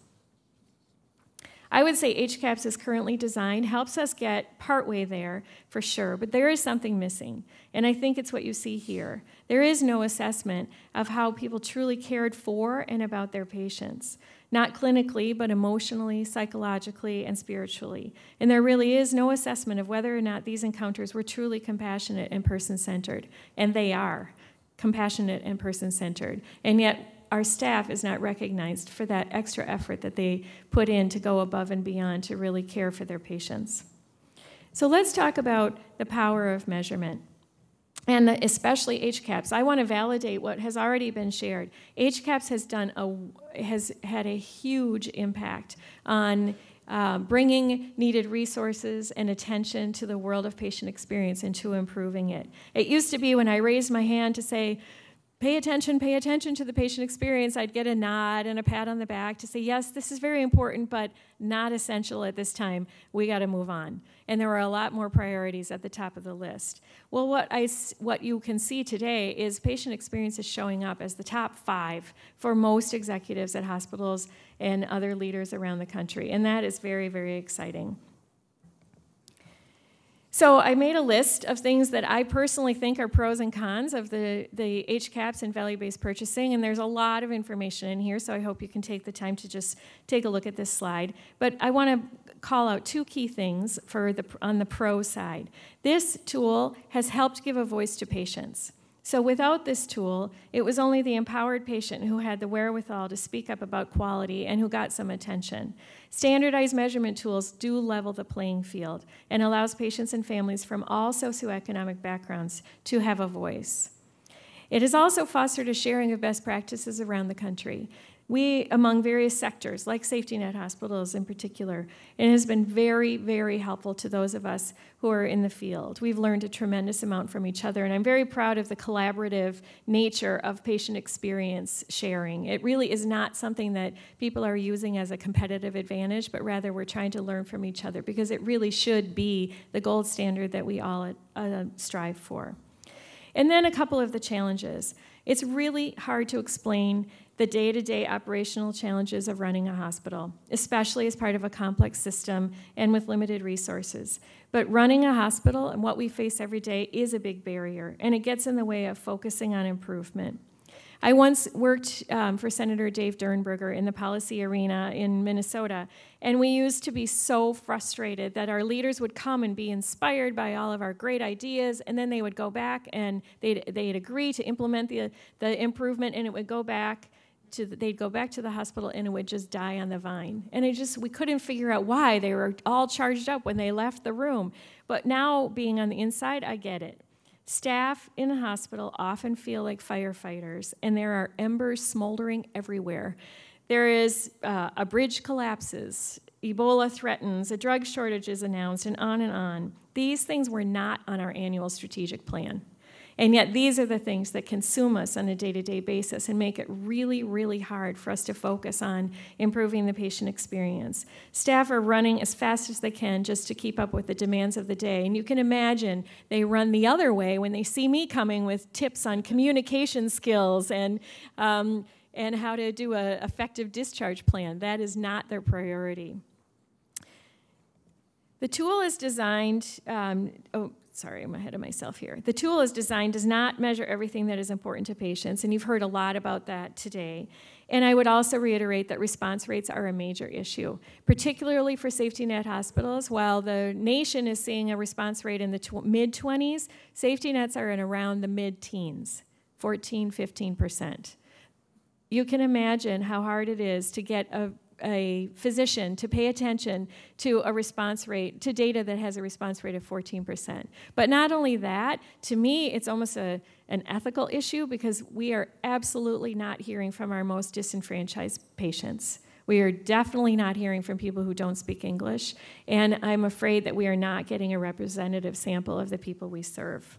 I would say HCAHPS is currently designed, helps us get partway there for sure, but there is something missing, and I think it's what you see here. There is no assessment of how people truly cared for and about their patients, not clinically, but emotionally, psychologically, and spiritually. And there really is no assessment of whether or not these encounters were truly compassionate and person-centered, and they are compassionate and person-centered, and yet our staff is not recognized for that extra effort that they put in to go above and beyond to really care for their patients. So let's talk about the power of measurement, and especially HCAHPS. I want to validate what has already been shared. HCAHPS has had a huge impact on bringing needed resources and attention to the world of patient experience and to improving it. It used to be when I raised my hand to say, pay attention to the patient experience, I'd get a nod and a pat on the back to say, yes, this is very important, but not essential at this time. We got to move on. And there were a lot more priorities at the top of the list. Well, what you can see today is patient experience is showing up as the top 5 for most executives at hospitals and other leaders around the country. And that is very, very exciting. So I made a list of things that I personally think are pros and cons of the HCAHPS and value-based purchasing, and there's a lot of information in here, so I hope you can take the time to just take a look at this slide. But I want to call out 2 key things on the pro side. This tool has helped give a voice to patients. So without this tool, it was only the empowered patient who had the wherewithal to speak up about quality and who got some attention. Standardized measurement tools do level the playing field and allows patients and families from all socioeconomic backgrounds to have a voice. It has also fostered a sharing of best practices around the country. Among various sectors, like safety net hospitals in particular, it has been very, very helpful to those of us who are in the field. We've learned a tremendous amount from each other, and I'm very proud of the collaborative nature of patient experience sharing. It really is not something that people are using as a competitive advantage, but rather we're trying to learn from each other because it really should be the gold standard that we all strive for. And then a couple of the challenges. It's really hard to explain the day-to-day operational challenges of running a hospital, especially as part of a complex system and with limited resources. But running a hospital and what we face every day is a big barrier, and it gets in the way of focusing on improvement. I once worked for Senator Dave Durnberger in the policy arena in Minnesota, and we used to be so frustrated that our leaders would come and be inspired by all of our great ideas, and then they would go back and they'd agree to implement the improvement, and it would go back they'd go back to the hospital and it would just die on the vine. And we couldn't figure out why. They were all charged up when they left the room. But now, being on the inside, I get it. Staff in a hospital often feel like firefighters, and there are embers smoldering everywhere. There is a bridge collapses, Ebola threatens, a drug shortage is announced, and on and on. These things were not on our annual strategic plan. And yet these are the things that consume us on a day-to-day basis and make it really, really hard for us to focus on improving the patient experience. Staff are running as fast as they can just to keep up with the demands of the day. And you can imagine they run the other way when they see me coming with tips on communication skills and how to do an effective discharge plan. That is not their priority. The tool is designed, sorry, I'm ahead of myself here. The tool is designed does not measure everything that is important to patients, and you've heard a lot about that today. And I would also reiterate that response rates are a major issue, particularly for safety net hospitals. While the nation is seeing a response rate in the mid-20s, safety nets are in around the mid-teens, 14, 15%. You can imagine how hard it is to get a physician to pay attention to a response rate, to data that has a response rate of 14%. But not only that, to me, it's almost an ethical issue because we are absolutely not hearing from our most disenfranchised patients. We are definitely not hearing from people who don't speak English, and I'm afraid that we are not getting a representative sample of the people we serve.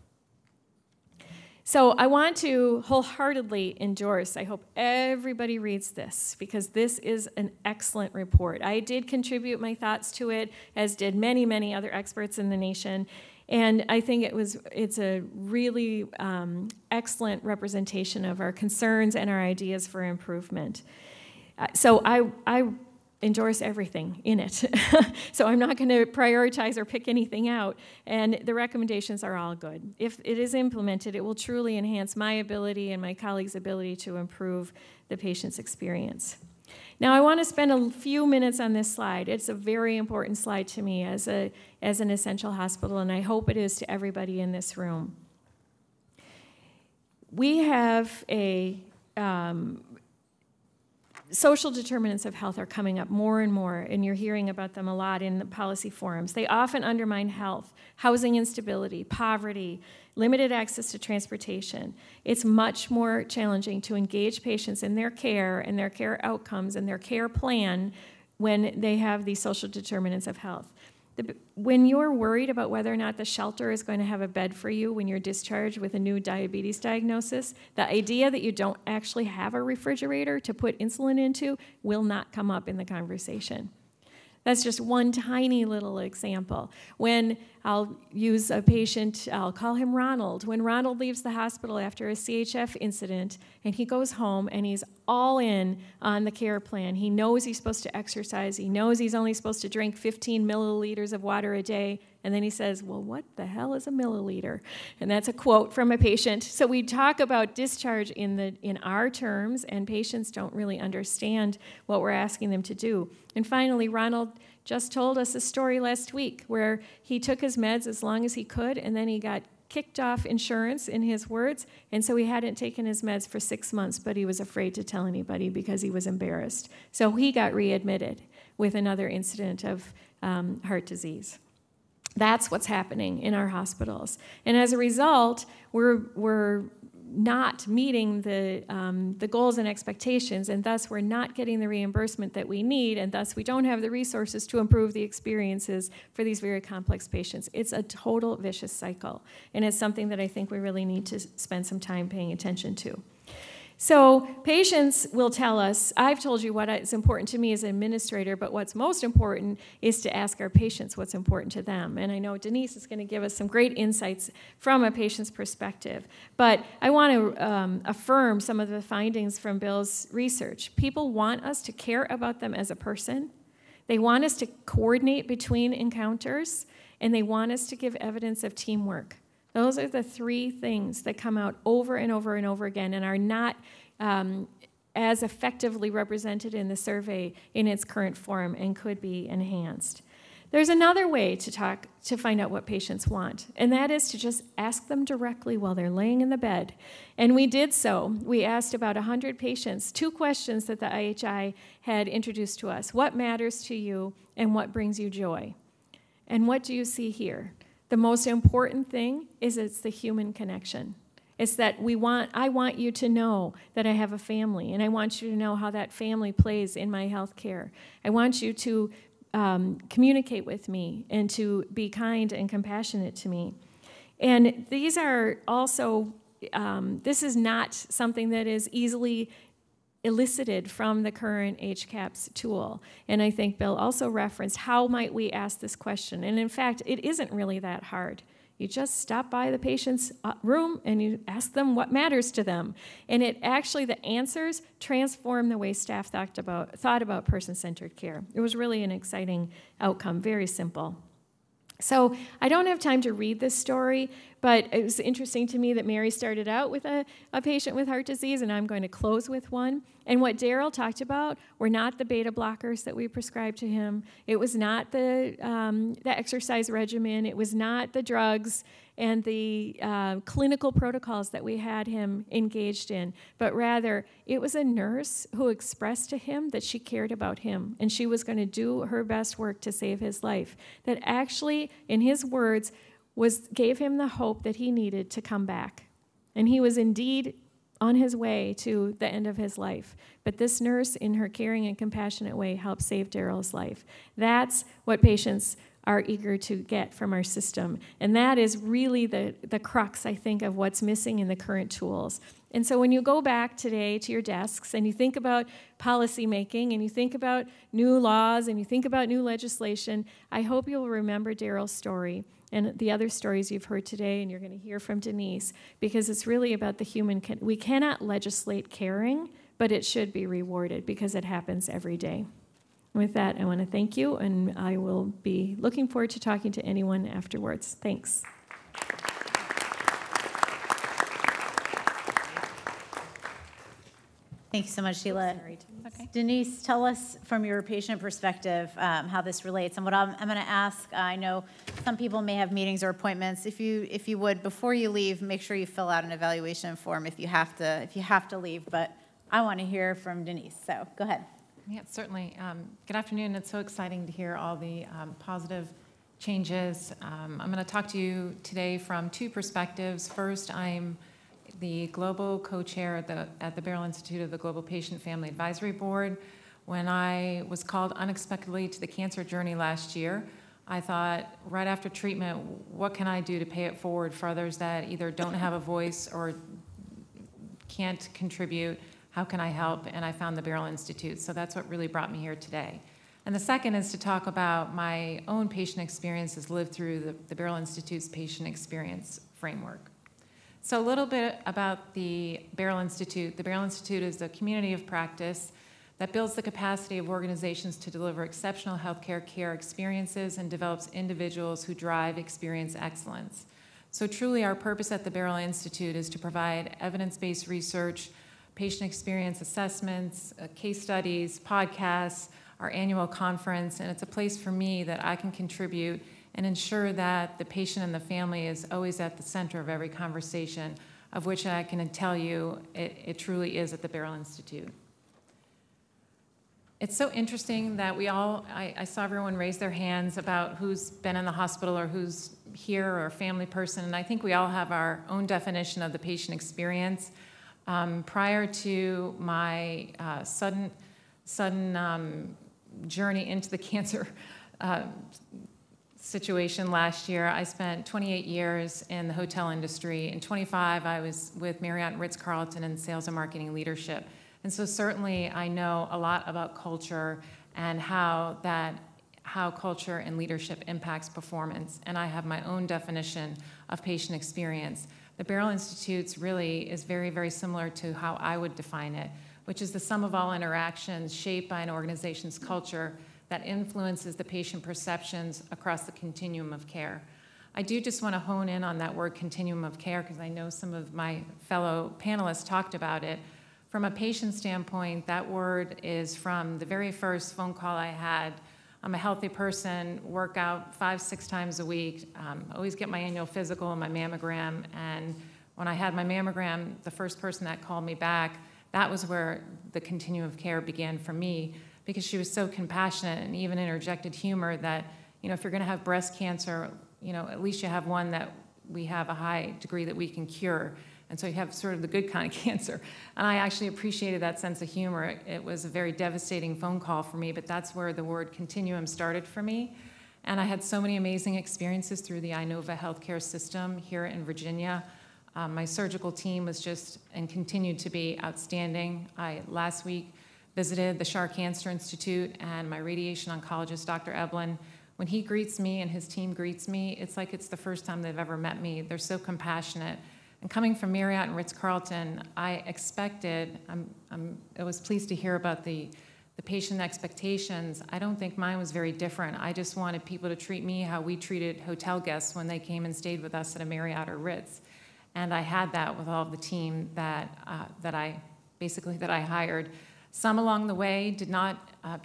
So I want to wholeheartedly endorse, I hope everybody reads this, because this is an excellent report. I did contribute my thoughts to it, as did many, many other experts in the nation, and I think it's a really excellent representation of our concerns and our ideas for improvement. So I endorse everything in it. So I'm not going to prioritize or pick anything out, and the recommendations are all good. If it is implemented, it will truly enhance my ability and my colleagues' ability to improve the patient's experience. Now I want to spend a few minutes on this slide. It's a very important slide to me as an essential hospital, and I hope it is to everybody in this room. We have social determinants of health are coming up more and more, and you're hearing about them a lot in the policy forums. They often undermine health, housing instability, poverty, limited access to transportation. It's much more challenging to engage patients in their care and their care outcomes and their care plan when they have these social determinants of health. When you're worried about whether or not the shelter is going to have a bed for you when you're discharged with a new diabetes diagnosis, the idea that you don't actually have a refrigerator to put insulin into will not come up in the conversation. That's just one tiny little example. When I'll use a patient, I'll call him Ronald. When Ronald leaves the hospital after a CHF incident and he goes home and he's all in on the care plan, he knows he's supposed to exercise, he knows he's only supposed to drink 15 milliliters of water a day, and then he says, well, what the hell is a milliliter? And that's a quote from a patient. So we talk about discharge in our terms, and patients don't really understand what we're asking them to do. And finally, Ronald just told us a story last week where he took his meds as long as he could, and then he got kicked off insurance, in his words, and so he hadn't taken his meds for 6 months, but he was afraid to tell anybody because he was embarrassed. So he got readmitted with another incident of heart disease. That's what's happening in our hospitals. And as a result, we're not meeting the goals and expectations, and thus we're not getting the reimbursement that we need, and thus we don't have the resources to improve the experiences for these very complex patients. It's a total vicious cycle, and it's something that I think we really need to spend some time paying attention to. So patients will tell us, I've told you what is important to me as an administrator, but what's most important is to ask our patients what's important to them. And I know Denise is going to give us some great insights from a patient's perspective. But I want to affirm some of the findings from Bill's research. People want us to care about them as a person. They want us to coordinate between encounters, and they want us to give evidence of teamwork. Those are the three things that come out over and over and over again and are not as effectively represented in the survey in its current form and could be enhanced. There's another way to find out what patients want, and that is to just ask them directly while they're laying in the bed. And we did so. We asked about 100 patients 2 questions that the IHI had introduced to us. What matters to you and what brings you joy? And what do you see here? The most important thing is it's the human connection. It's that I want you to know that I have a family, and I want you to know how that family plays in my health care. I want you to communicate with me and to be kind and compassionate to me. And these are also, this is not something that is easily elicited from the current HCAHPS tool. And I think Bill also referenced, how might we ask this question? And in fact, it isn't really that hard. You just stop by the patient's room and you ask them what matters to them. And it actually, the answers transform the way staff thought about person-centered care. It was really an exciting outcome, very simple. So I don't have time to read this story, but it was interesting to me that Mary started out with a patient with heart disease, and I'm going to close with one. And what Daryl talked about were not the beta blockers that we prescribed to him. It was not the exercise regimen. It was not the drugs and the clinical protocols that we had him engaged in, but rather it was a nurse who expressed to him that she cared about him and she was going to do her best work to save his life. That actually, in his words, gave him the hope that he needed to come back. And he was indeed on his way to the end of his life. But this nurse, in her caring and compassionate way, helped save Daryl's life. That's what patients are eager to get from our system. And that is really the crux, I think, of what's missing in the current tools. And so when you go back today to your desks and you think about policy making and you think about new laws and you think about new legislation, I hope you'll remember Daryl's story and the other stories you've heard today, and you're going to hear from Denise, because it's really about the human. We cannot legislate caring, but it should be rewarded because it happens every day. With that, I want to thank you, and I will be looking forward to talking to anyone afterwards. Thanks. Thank you so much, Sheila. Okay. Denise, tell us from your patient perspective how this relates. And what I'm going to ask, I know some people may have meetings or appointments. If you would, before you leave, make sure you fill out an evaluation form if you have to leave. But I want to hear from Denise. So go ahead. Yeah, certainly. Good afternoon. It's so exciting to hear all the positive changes. I'm going to talk to you today from two perspectives. First, I'm the global co-chair at the Beryl Institute of the Global Patient Family Advisory Board. When I was called unexpectedly to the cancer journey last year, I thought, right after treatment, what can I do to pay it forward for others that either don't have a voice or can't contribute? How can I help? And I found the Beryl Institute. So that's what really brought me here today. And the second is to talk about my own patient experiences lived through the Beryl Institute's patient experience framework. So a little bit about the Beryl Institute. The Beryl Institute is a community of practice that builds the capacity of organizations to deliver exceptional healthcare care experiences and develops individuals who drive experience excellence. So truly our purpose at the Beryl Institute is to provide evidence-based research, patient experience assessments, case studies, podcasts, our annual conference, and it's a place for me that I can contribute and ensure that the patient and the family is always at the center of every conversation, of which I can tell you it truly is at the Beryl Institute. It's so interesting that I saw everyone raise their hands about who's been in the hospital or who's here or a family person, and I think we all have our own definition of the patient experience. Prior to my sudden journey into the cancer situation last year, I spent 28 years in the hotel industry. In 25, I was with Marriott and Ritz-Carlton in sales and marketing leadership. And so certainly I know a lot about culture and how culture and leadership impacts performance. And I have my own definition of patient experience. The Beryl Institute's really is very, very similar to how I would define it, which is the sum of all interactions shaped by an organization's culture that influences the patient perceptions across the continuum of care. I do just want to hone in on that word continuum of care because I know some of my fellow panelists talked about it. From a patient standpoint, that word is from the very first phone call I had. I'm a healthy person, work out 5-6 times a week, always get my annual physical and my mammogram. And when I had my mammogram, the first person that called me back, that was where the continuum of care began for me, because she was so compassionate and even interjected humor that, if you're going to have breast cancer, at least you have one that we have a high degree that we can cure. And so you have sort of the good kind of cancer. And I actually appreciated that sense of humor. It was a very devastating phone call for me, but that's where the word continuum started for me. And I had so many amazing experiences through the Inova healthcare system here in Virginia. My surgical team was just and continued to be outstanding. I last week visited the Schar Cancer Institute, and my radiation oncologist, Dr. Eblin, when he greets me and his team greets me, it's like it's the first time they've ever met me. They're so compassionate. And coming from Marriott and Ritz-Carlton, I expected, I was pleased to hear about the patient expectations. I don't think mine was very different. I just wanted people to treat me how we treated hotel guests when they came and stayed with us at a Marriott or Ritz. And I had that with all of the team that I hired. Some along the way did not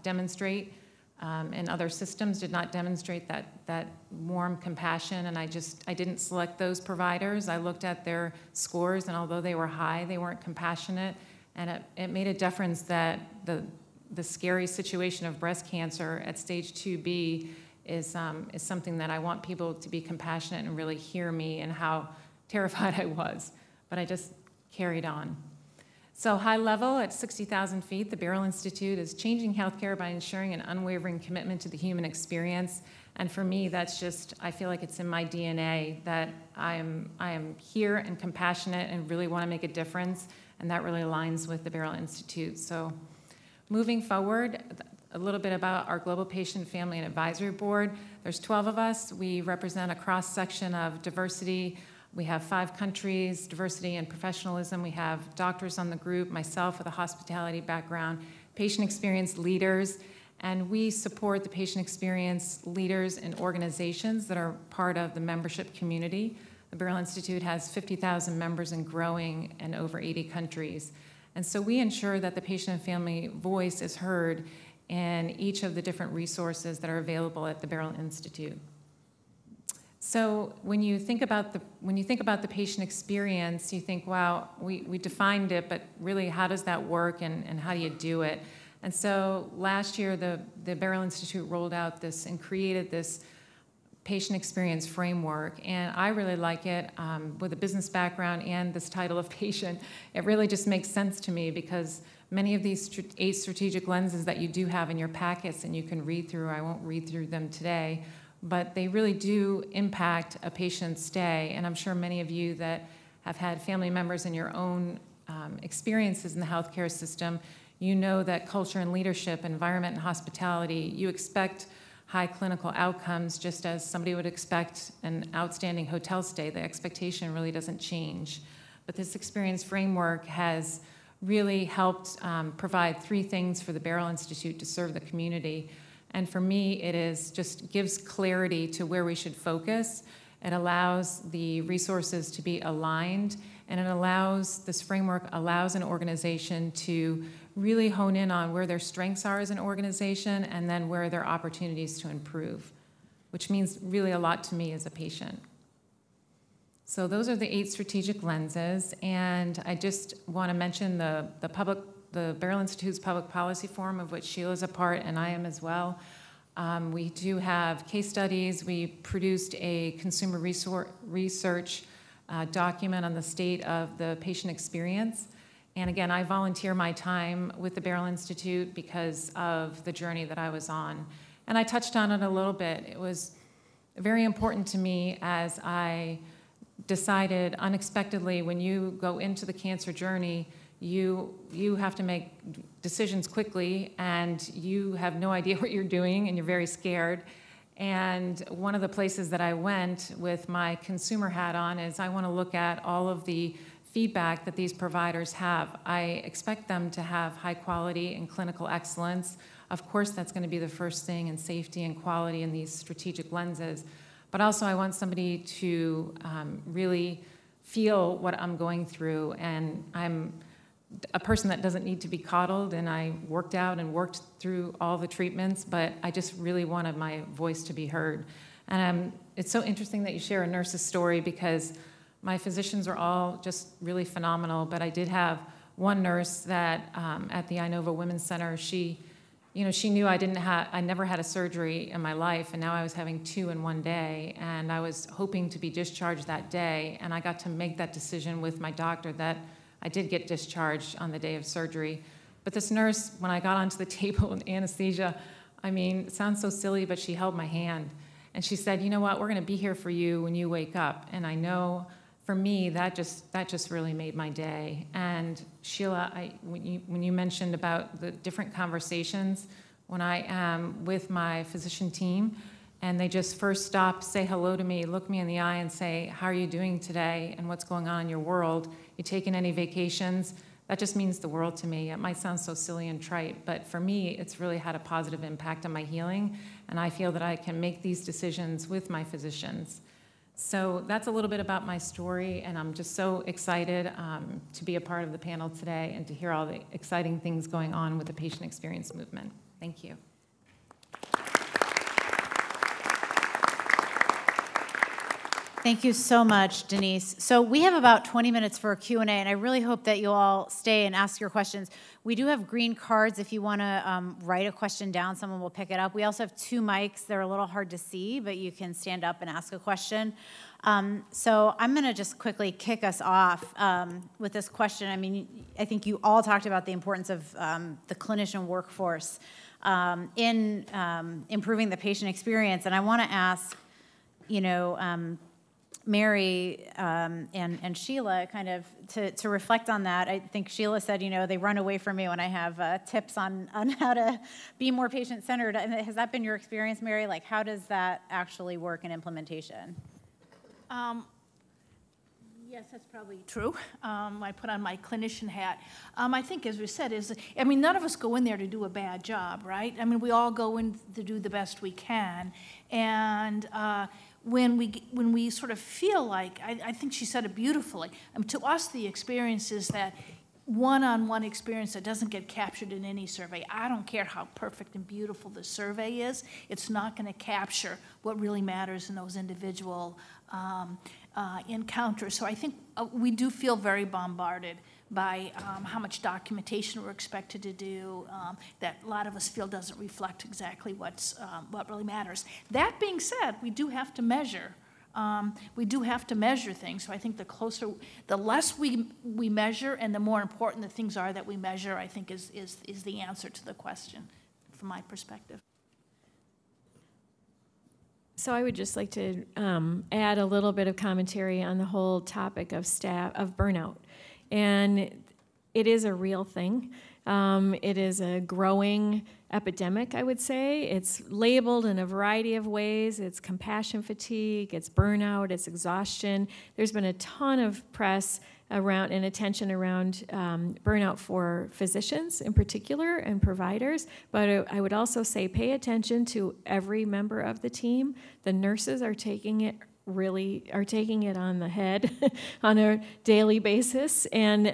demonstrate, and other systems did not demonstrate that warm compassion, and I didn't select those providers. I looked at their scores, and although they were high, they weren't compassionate, and it made a difference that the scary situation of breast cancer at stage 2B is something that I want people to be compassionate and really hear me and how terrified I was, but I just carried on. So high level, at 60,000 feet, the Barrel Institute is changing healthcare by ensuring an unwavering commitment to the human experience. And for me, that's just, I feel like it's in my DNA that I am here and compassionate and really want to make a difference, and that really aligns with the Barrel Institute. So moving forward, a little bit about our Global Patient, Family, and Advisory Board. There's 12 of us. We represent a cross-section of diversity. We have 5 countries, diversity and professionalism. We have doctors on the group, myself with a hospitality background, patient experience leaders, and we support the patient experience leaders and organizations that are part of the membership community. The Barrel Institute has 50,000 members and growing in over 80 countries. And so we ensure that the patient and family voice is heard in each of the different resources that are available at the Barrel Institute. So when you think about the patient experience, you think, wow, we defined it, but really how does that work and how do you do it? And so last year, the Barrel Institute rolled out this and created this patient experience framework, and I really like it. With a business background and this title of patient, it really just makes sense to me because many of these 8 strategic lenses that you do have in your packets and you can read through, I won't read through them today, but they really do impact a patient's stay. And I'm sure many of you that have had family members in your own experiences in the healthcare system, you know that culture and leadership, environment and hospitality, you expect high clinical outcomes just as somebody would expect an outstanding hotel stay. The expectation really doesn't change. But this experience framework has really helped provide 3 things for the Barrel Institute to serve the community. And for me, it is just gives clarity to where we should focus. It allows the resources to be aligned, and it allows, this framework allows an organization to really hone in on where their strengths are as an organization and then where there are opportunities to improve, which means really a lot to me as a patient. So those are the 8 strategic lenses, and I just want to mention the Barrel Institute's Public Policy Forum, of which Sheila's a part and I am as well. We do have case studies. We produced a consumer research document on the state of the patient experience. And again, I volunteer my time with the Barrel Institute because of the journey that I was on. And I touched on it a little bit. It was very important to me as I decided unexpectedly, when you go into the cancer journey, you have to make decisions quickly, and you have no idea what you're doing, and you're very scared. And one of the places that I went with my consumer hat on is I want to look at all of the feedback that these providers have. I expect them to have high quality and clinical excellence. Of course, that's going to be the first thing, in safety and quality in these strategic lenses. But also I want somebody to really feel what I'm going through, and I'm a person that doesn't need to be coddled, and I worked out and worked through all the treatments, but I just really wanted my voice to be heard. And it's so interesting that you share a nurse's story, because my physicians are all just really phenomenal, but I did have one nurse that at the Inova Women's Center, she you know, she knew I never had a surgery in my life, and now I was having 2 in one day, and I was hoping to be discharged that day, and I got to make that decision with my doctor that I did get discharged on the day of surgery. But this nurse, when I got onto the table with anesthesia, I mean, it sounds so silly, but she held my hand, and she said, you know what, we're gonna be here for you when you wake up. And I know, for me, that just really made my day. And Sheila, when you mentioned about the different conversations, when I am with my physician team, and they just first stop, say hello to me, look me in the eye and say, how are you doing today, and what's going on in your world? You taking any vacations? That just means the world to me. It might sound so silly and trite, but for me, it's really had a positive impact on my healing, and I feel that I can make these decisions with my physicians. So that's a little bit about my story, and I'm just so excited to be a part of the panel today and to hear all the exciting things going on with the patient experience movement. Thank you. Thank you so much, Denise. So we have about 20 minutes for a Q&A, and I really hope that you all stay and ask your questions. We do have green cards if you want to write a question down. Someone will pick it up. We also have 2 mics. They're a little hard to see, but you can stand up and ask a question. So I'm going to just quickly kick us off with this question. I mean, I think you all talked about the importance of the clinician workforce in improving the patient experience, and I want to ask, you know, Mary and Sheila kind of to reflect on that. I think Sheila said, you know, they run away from me when I have tips on how to be more patient-centered. Has that been your experience, Mary? Like, how does that actually work in implementation? Yes, that's probably true. I put on my clinician hat. I think, as we said, I mean, none of us go in there to do a bad job, right? I mean, we all go in to do the best we can. And when we sort of feel like, I think she said it beautifully, to us the experience is that one-on-one experience that doesn't get captured in any survey. I don't care how perfect and beautiful the survey is, it's not going to capture what really matters in those individual encounters. So I think we do feel very bombarded by how much documentation we're expected to do that a lot of us feel doesn't reflect exactly what really matters. That being said, we do have to measure. We do have to measure things. So I think the less we measure and the more important the things are that we measure, I think is the answer to the question from my perspective. So I would just like to add a little bit of commentary on the whole topic of burnout. And it is a real thing. It is a growing epidemic, I would say. It's labeled in a variety of ways. It's compassion fatigue, it's burnout, it's exhaustion. There's been a ton of press around and attention around burnout for physicians in particular and providers. But I would also say pay attention to every member of the team. The nurses are taking it on the head on a daily basis. And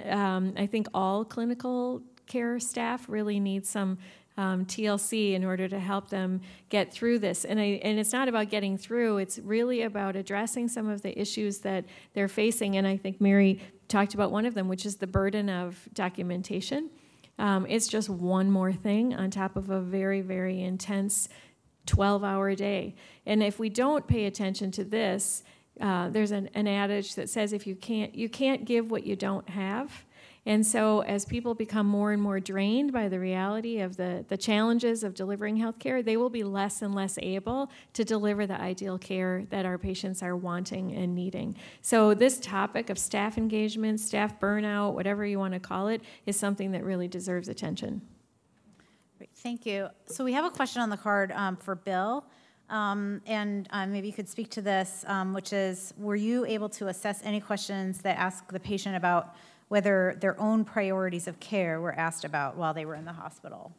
I think all clinical care staff really need some TLC in order to help them get through this. And it's not about getting through, it's really about addressing some of the issues that they're facing. And I think Mary talked about one of them, which is the burden of documentation. It's just one more thing on top of a very, very intense 12-hour day. And if we don't pay attention to this, there's an adage that says you can't give what you don't have. And so as people become more and more drained by the reality of the challenges of delivering healthcare, they will be less and less able to deliver the ideal care that our patients are wanting and needing. So this topic of staff engagement, staff burnout, whatever you want to call it, is something that really deserves attention. Great, thank you. So we have a question on the card for Bill. And maybe you could speak to this, which is, were you able to assess any questions that ask the patient about whether their own priorities of care were asked about while they were in the hospital?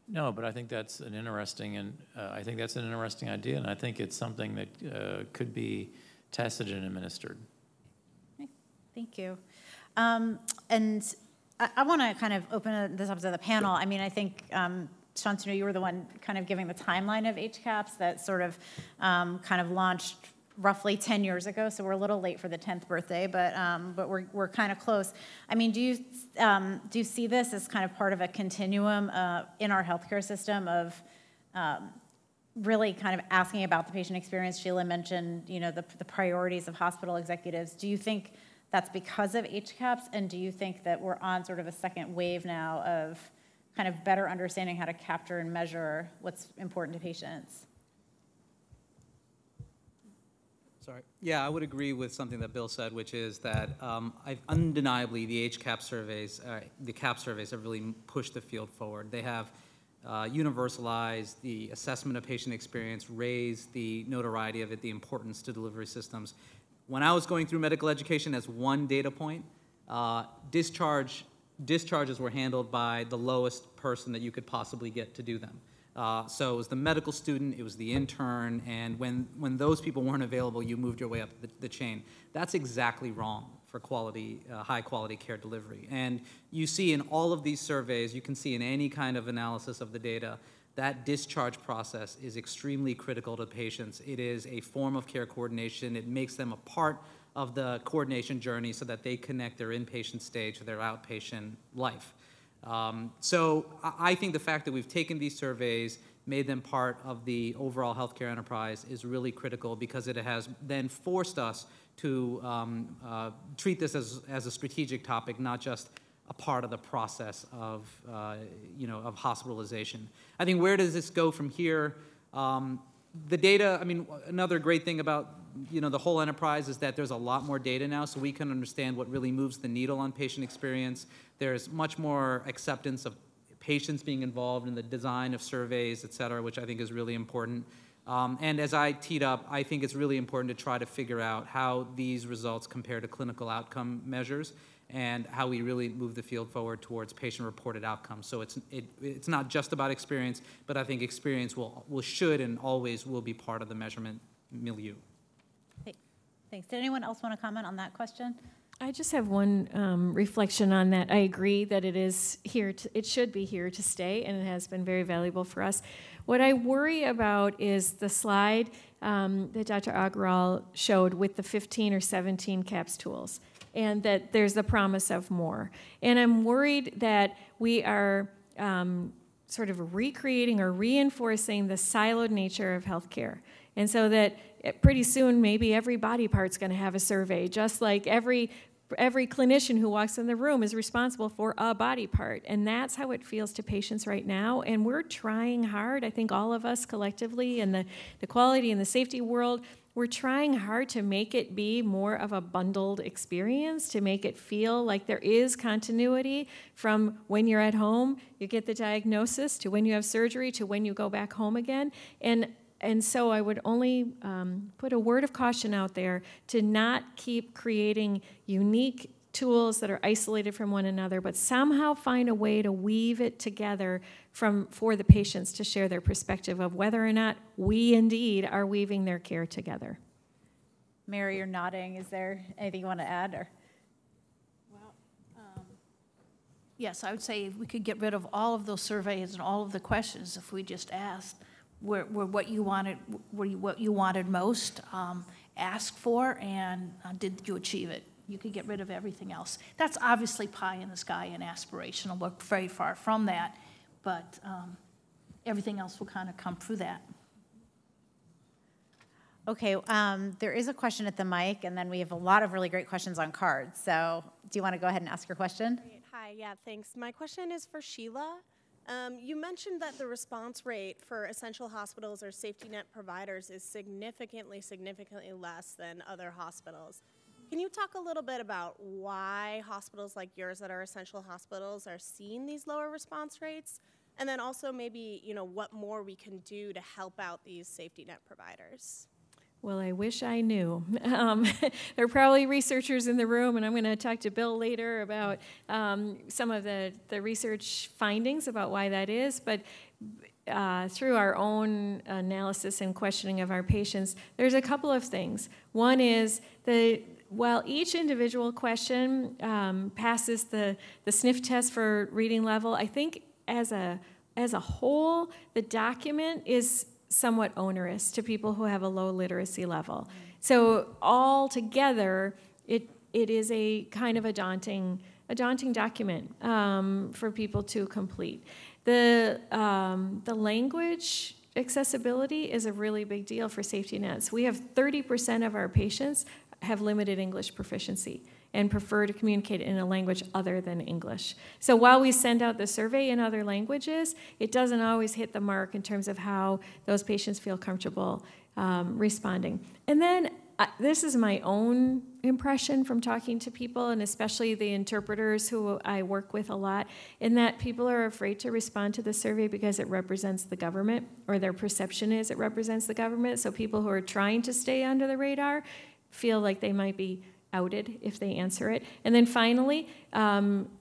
No, but I think that's an interesting idea, and I think it's something that could be tested and administered. Okay, thank you. And I want to kind of open this up to the panel. I mean, I think Shantanu, you were the one kind of giving the timeline of HCAHPS that sort of kind of launched roughly 10 years ago, so we're a little late for the 10th birthday, but we're kind of close. I mean, do you see this as kind of part of a continuum in our healthcare system of really kind of asking about the patient experience? Sheila mentioned, you know, the priorities of hospital executives. Do you think that's because of HCAHPS, and do you think that we're on sort of a second wave now of kind of better understanding how to capture and measure what's important to patients? Sorry. Yeah, I would agree with something that Bill said, which is that undeniably the HCAHPS surveys, the CAHPS surveys have really pushed the field forward. They have universalized the assessment of patient experience, raised the notoriety of it, the importance to delivery systems. When I was going through medical education, as one data point, discharges were handled by the lowest person that you could possibly get to do them. So it was the medical student, it was the intern, and when those people weren't available, you moved your way up the chain. That's exactly wrong for quality, high-quality care delivery. And you see in all of these surveys, you can see in any kind of analysis of the data, that discharge process is extremely critical to patients. It is a form of care coordination. It makes them a part of the coordination journey so that they connect their inpatient stage to their outpatient life. So I think the fact that we've taken these surveys, made them part of the overall healthcare enterprise is really critical, because it has then forced us to treat this as a strategic topic, not just a part of the process of, of hospitalization. I think, where does this go from here? The data, I mean, another great thing about the whole enterprise is that there's a lot more data now, so we can understand what really moves the needle on patient experience. There's much more acceptance of patients being involved in the design of surveys, et cetera, which I think is really important. And as I teed up, I think it's really important to try to figure out how these results compare to clinical outcome measures, and how we really move the field forward towards patient-reported outcomes. So it's not just about experience, but I think experience should and always will be part of the measurement milieu. Thanks. Did anyone else want to comment on that question? I just have one reflection on that. I agree that it should be here to stay, and it has been very valuable for us. What I worry about is the slide that Dr. Agrawal showed with the 15 or 17 CAHPS tools, and that there's the promise of more. And I'm worried that we are sort of recreating or reinforcing the siloed nature of healthcare. And so that pretty soon maybe every body part's going to have a survey, just like every clinician who walks in the room is responsible for a body part. And that's how it feels to patients right now. And we're trying hard, I think all of us collectively in the quality and the safety world, we're trying hard to make it be more of a bundled experience, to make it feel like there is continuity from when you're at home, you get the diagnosis, to when you have surgery, to when you go back home again. And so I would only put a word of caution out there to not keep creating unique tools that are isolated from one another, but somehow find a way to weave it together for the patients to share their perspective of whether or not we indeed are weaving their care together. Mary, you're nodding. Is there anything you want to add? Or? Yes, I would say if we could get rid of all of those surveys and all of the questions, if we just asked were what you wanted most, ask for, and did you achieve it? You could get rid of everything else. That's obviously pie in the sky and aspirational. We're very far from that, but everything else will kind of come through that. Okay, there is a question at the mic, and then we have a lot of really great questions on cards. So do you want to go ahead and ask your question? Hi, yeah, thanks. My question is for Sheila. You mentioned that the response rate for essential hospitals or safety net providers is significantly less than other hospitals. Can you talk a little bit about why hospitals like yours that are essential hospitals are seeing these lower response rates? And then also maybe, what more we can do to help out these safety net providers? Well, I wish I knew. There are probably researchers in the room, and I'm going to talk to Bill later about some of the research findings about why that is. But through our own analysis and questioning of our patients, there's a couple of things. One is while each individual question passes the sniff test for reading level, I think as a whole, the document is somewhat onerous to people who have a low literacy level. So altogether, it is a kind of a daunting document for people to complete. The language accessibility is a really big deal for safety nets. We have 30% of our patients have limited English proficiency and prefer to communicate in a language other than English. So while we send out the survey in other languages, it doesn't always hit the mark in terms of how those patients feel comfortable responding. And then this is my own impression from talking to people, and especially the interpreters who I work with a lot, in that people are afraid to respond to the survey because it represents the government, or their perception is it represents the government. So people who are trying to stay under the radar feel like they might be outed if they answer it. And then finally,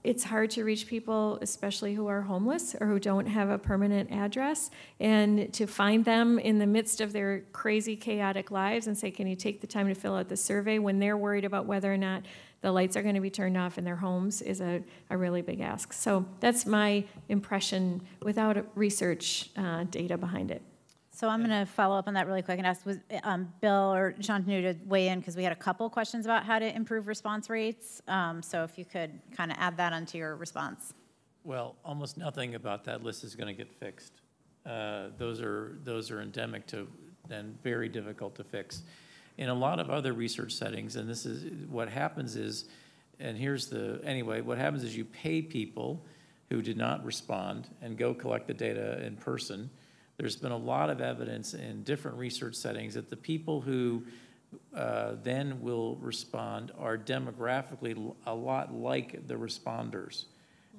it's hard to reach people, especially who are homeless or who don't have a permanent address, and to find them in the midst of their crazy, chaotic lives and say, can you take the time to fill out the survey when they're worried about whether or not the lights are going to be turned off in their homes is a really big ask. So that's my impression without research data behind it. So I'm going to follow up on that really quick and ask Bill or Shantanu to weigh in, because we had a couple questions about how to improve response rates. So if you could kind of add that onto your response. Well, almost nothing about that list is going to get fixed. Those are endemic to and very difficult to fix. In a lot of other research settings, and this is what happens is, and here's the, anyway, what happens is you pay people who did not respond and go collect the data in person. There's been a lot of evidence in different research settings that the people who then will respond are demographically a lot like the responders.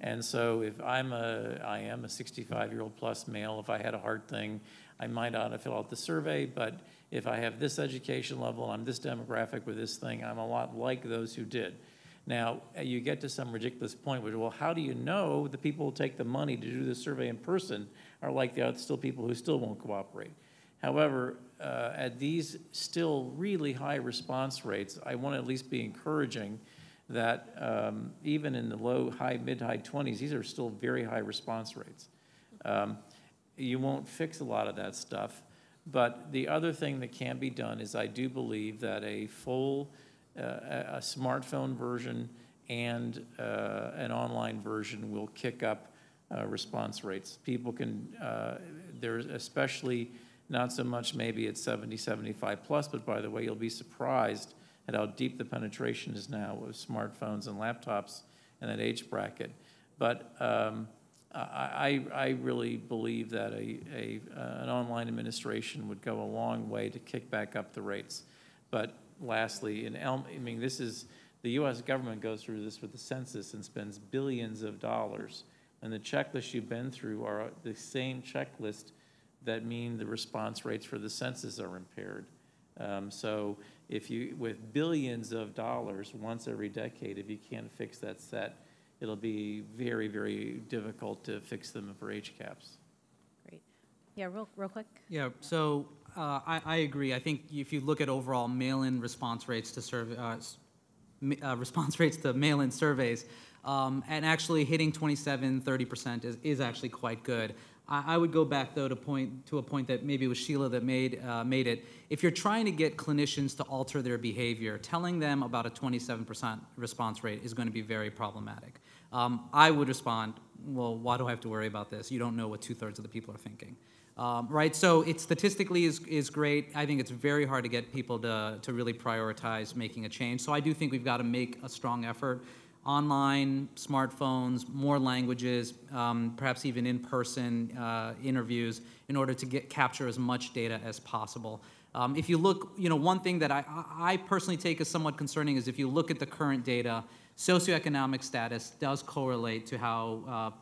And so if I am a 65-year-old plus male, if I had a heart thing, I might ought to fill out the survey, but if I have this education level and I'm this demographic with this thing, I'm a lot like those who did. Now, you get to some ridiculous point where, well, how do you know the people who take the money to do the survey in person are like the still people who still won't cooperate? However, at these still really high response rates, I want to at least be encouraging that even in the mid-high 20s, these are still very high response rates. You won't fix a lot of that stuff, but the other thing that can be done is I do believe that a full a smartphone version and an online version will kick up response rates. People can, there's especially not so much maybe at 70, 75 plus, but by the way, you'll be surprised at how deep the penetration is now with smartphones and laptops in that age bracket. But I really believe that an online administration would go a long way to kick back up the rates. But lastly, I mean, this is, the U.S. government goes through this with the census and spends billions of dollars. And the checklists you've been through are the same checklist that mean the response rates for the census are impaired. So if you, with billions of dollars once every decade, if you can't fix that set, it'll be very, very difficult to fix them for age caps. Great. Yeah, real quick. Yeah, so I agree. I think if you look at overall mail-in response rates to response rates to mail-in surveys, and actually hitting 27-30% is actually quite good. I would go back though to a point that maybe it was Sheila that made it. If you're trying to get clinicians to alter their behavior, telling them about a 27% response rate is going to be very problematic. I would respond, well, why do I have to worry about this? You don't know what 2/3 of the people are thinking. Right, so it statistically is great. I think it's very hard to get people to really prioritize making a change. So I do think we've got to make a strong effort. Online, smartphones, more languages, perhaps even in-person interviews in order to capture as much data as possible. If you look, one thing that I personally take as somewhat concerning is if you look at the current data, socioeconomic status does correlate to how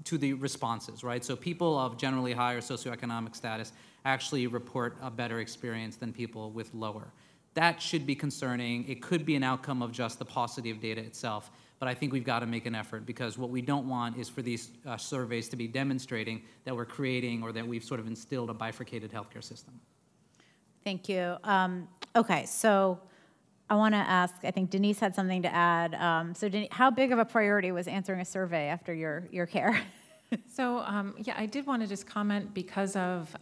to the responses, right? So people of generally higher socioeconomic status actually report a better experience than people with lower. That should be concerning. It could be an outcome of just the paucity of data itself, but I think we've got to make an effort, because what we don't want is for these surveys to be demonstrating that we're creating or that we've sort of instilled a bifurcated healthcare system. Thank you. Okay, so I want to ask, I think Denise had something to add. So Denise, how big of a priority was answering a survey after your care? So, yeah, I did want to just comment because of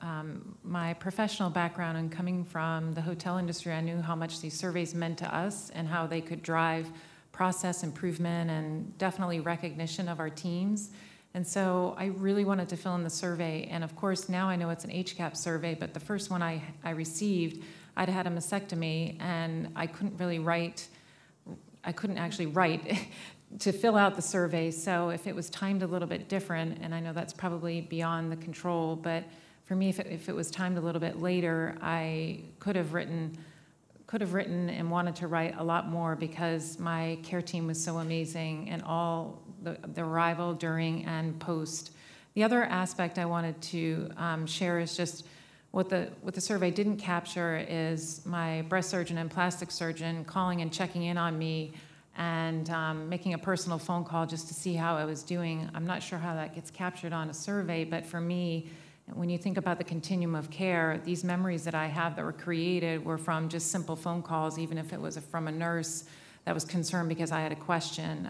my professional background and coming from the hotel industry, I knew how much these surveys meant to us and how they could drive process improvement and definitely recognition of our teams. And so I really wanted to fill in the survey. And of course, now I know it's an HCAP survey, but the first one I received, I'd had a mastectomy and I couldn't actually write to fill out the survey. So if it was timed a little bit different, and I know that's probably beyond the control, but for me, if it was timed a little bit later, I could have written and wanted to write a lot more because my care team was so amazing and all the arrival, during, and post. The other aspect I wanted to share is just what the survey didn't capture is my breast surgeon and plastic surgeon calling and checking in on me and making a personal phone call just to see how I was doing. I'm not sure how that gets captured on a survey, but for me, when you think about the continuum of care, these memories that I have that were created were from just simple phone calls, even if it was from a nurse that was concerned because I had a question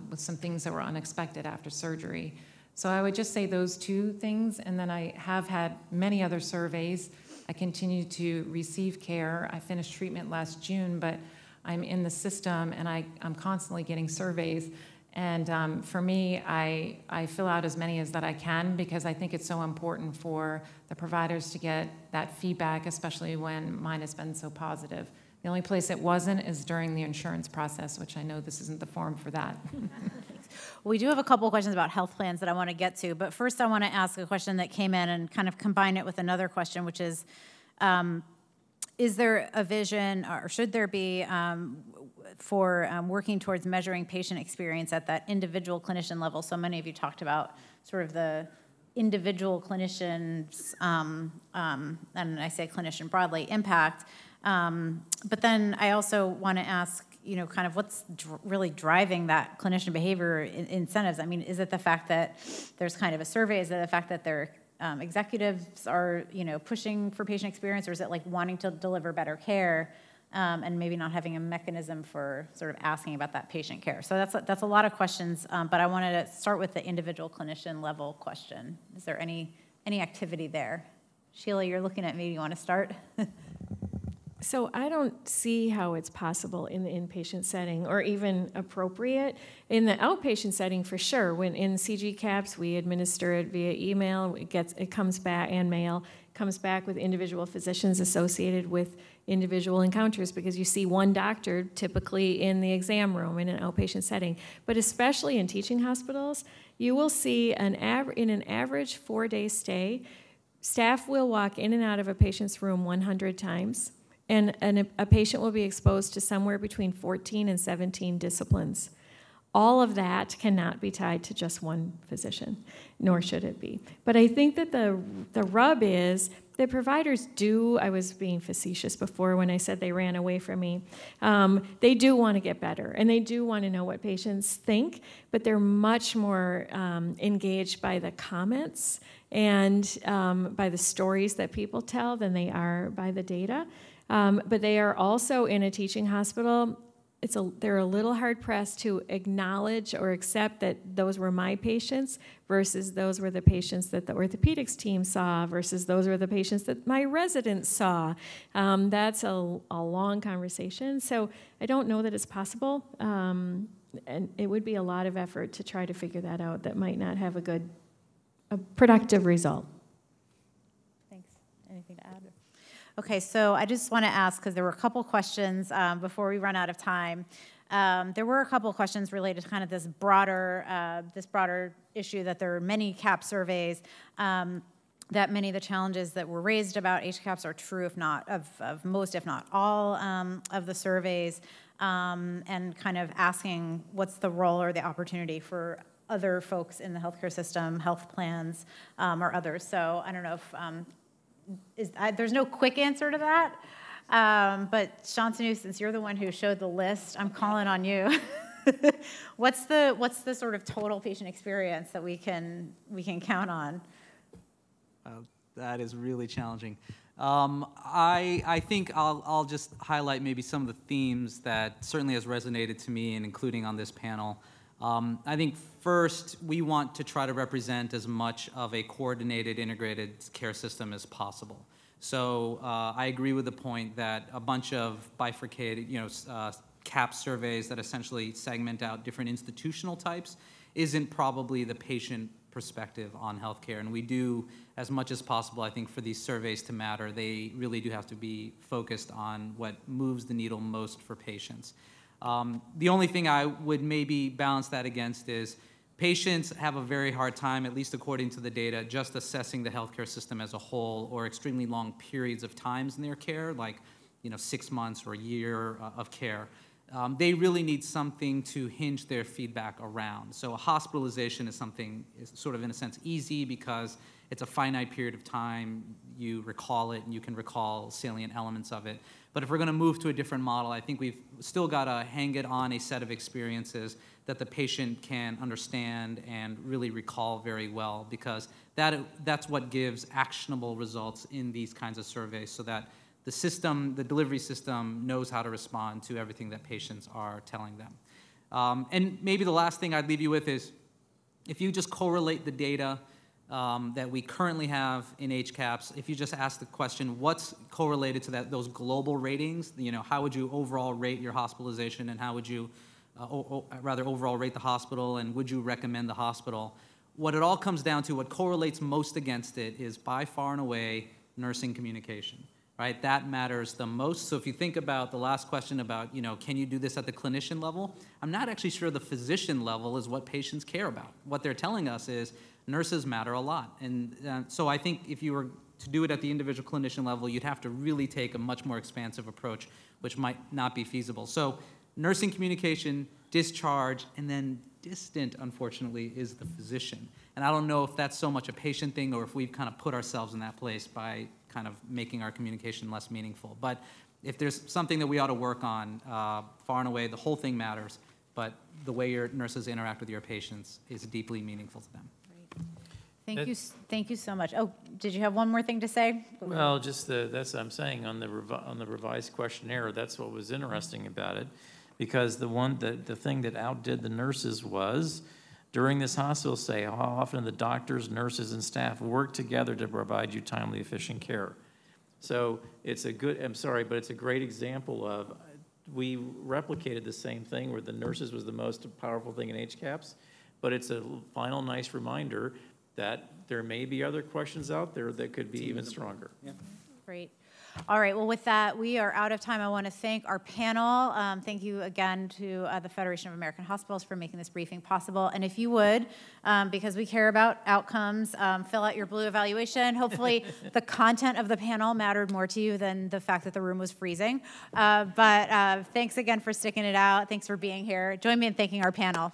with some things that were unexpected after surgery. So I would just say those two things, and then I have had many other surveys. I continue to receive care. I finished treatment last June, but I'm in the system and I'm constantly getting surveys. And for me, I fill out as many as that I can because I think it's so important for the providers to get that feedback, especially when mine has been so positive. The only place it wasn't is during the insurance process, which I know this isn't the forum for that. We do have a couple of questions about health plans that I want to get to, but first I want to ask a question that came in and kind of combine it with another question, which is there a vision, or should there be, for working towards measuring patient experience at that individual clinician level? So many of you talked about sort of the individual clinicians, and I say clinician broadly, impact. But then I also want to ask, kind of what's really driving that clinician behavior incentives? I mean, is it the fact that there's kind of a survey? Is it the fact that their executives are, pushing for patient experience, or is it like wanting to deliver better care and maybe not having a mechanism for sort of asking about that patient care? So that's a lot of questions, but I wanted to start with the individual clinician level question. Is there any activity there? Sheila, you're looking at me. Do you want to start? So I don't see how it's possible in the inpatient setting or even appropriate. In the outpatient setting, for sure. When in CG-CAPS, we administer it via email. It comes back, and mail, comes back with individual physicians associated with individual encounters because you see one doctor typically in the exam room in an outpatient setting. But especially in teaching hospitals, you will see in an average 4-day stay, staff will walk in and out of a patient's room 100 times. And a patient will be exposed to somewhere between 14 and 17 disciplines. All of that cannot be tied to just one physician, nor should it be. But I think that the rub is that providers do, I was being facetious before when I said they ran away from me, they do want to get better, and they do want to know what patients think, but they're much more engaged by the comments and by the stories that people tell than they are by the data. But they are also in a teaching hospital. They're a little hard-pressed to acknowledge or accept that those were my patients versus those were the patients that the orthopedics team saw versus those were the patients that my residents saw. That's a long conversation. So I don't know that it's possible. And it would be a lot of effort to try to figure that out. That might not have a productive result. Thanks. Anything to add? Okay, so I just want to ask, because there were a couple questions before we run out of time. There were a couple questions related to kind of this broader issue that there are many CAP surveys, that many of the challenges that were raised about HCAPs are true, if not of most, if not all, of the surveys, and kind of asking what's the role or the opportunity for other folks in the healthcare system, health plans, or others. So I don't know if there's no quick answer to that, but Shantanu, since you're the one who showed the list, I'm calling on you. What's the sort of total patient experience that we can count on? That is really challenging. I think I'll just highlight maybe some of the themes that certainly has resonated to me, and including on this panel. I think first, we want to try to represent as much of a coordinated, integrated care system as possible. So I agree with the point that a bunch of bifurcated, CAP surveys that essentially segment out different institutional types isn't probably the patient perspective on healthcare. And we do, as much as possible, I think, for these surveys to matter, they really do have to be focused on what moves the needle most for patients. The only thing I would maybe balance that against is patients have a very hard time, at least according to the data, just assessing the healthcare system as a whole or extremely long periods of times in their care, like 6 months or a year of care. They really need something to hinge their feedback around. So a hospitalization is something, is sort of in a sense easy because it's a finite period of time. You recall it and you can recall salient elements of it. But if we're going to move to a different model, I think we've still got to hang it on a set of experiences that the patient can understand and really recall very well, because that's what gives actionable results in these kinds of surveys, so that the system, the delivery system, knows how to respond to everything that patients are telling them. And maybe the last thing I'd leave you with is, if you just correlate the data that we currently have in HCAHPS, if you just ask the question, what's correlated to those global ratings? How would you overall rate your hospitalization, and how would you rather overall rate the hospital, and would you recommend the hospital? What it all comes down to, what correlates most against it, is by far and away nursing communication. Right? That matters the most. So if you think about the last question about, can you do this at the clinician level? I'm not actually sure the physician level is what patients care about. What they're telling us is nurses matter a lot. And so I think if you were to do it at the individual clinician level, you'd have to really take a much more expansive approach, which might not be feasible. So nursing communication, discharge, and then distant, unfortunately, is the physician. And I don't know if that's so much a patient thing or if we've kind of put ourselves in that place by kind of making our communication less meaningful. But if there's something that we ought to work on, far and away, the whole thing matters, but the way your nurses interact with your patients is deeply meaningful to them. Great. Thank you so much. Oh, did you have one more thing to say? Well, just that's what I'm saying on the revised questionnaire. That's what was interesting about it, because the thing that outdid the nurses was, during this hospital stay, how often the doctors, nurses, and staff work together to provide you timely, efficient care. So it's a great example of, we replicated the same thing where the nurses was the most powerful thing in HCAHPS, but it's a final nice reminder that there may be other questions out there that could be even stronger. Yeah. Great. All right, well, with that, we are out of time. I want to thank our panel. Thank you again to the Federation of American Hospitals for making this briefing possible. And if you would, because we care about outcomes, fill out your blue evaluation. Hopefully the content of the panel mattered more to you than the fact that the room was freezing. But thanks again for sticking it out. Thanks for being here. Join me in thanking our panel.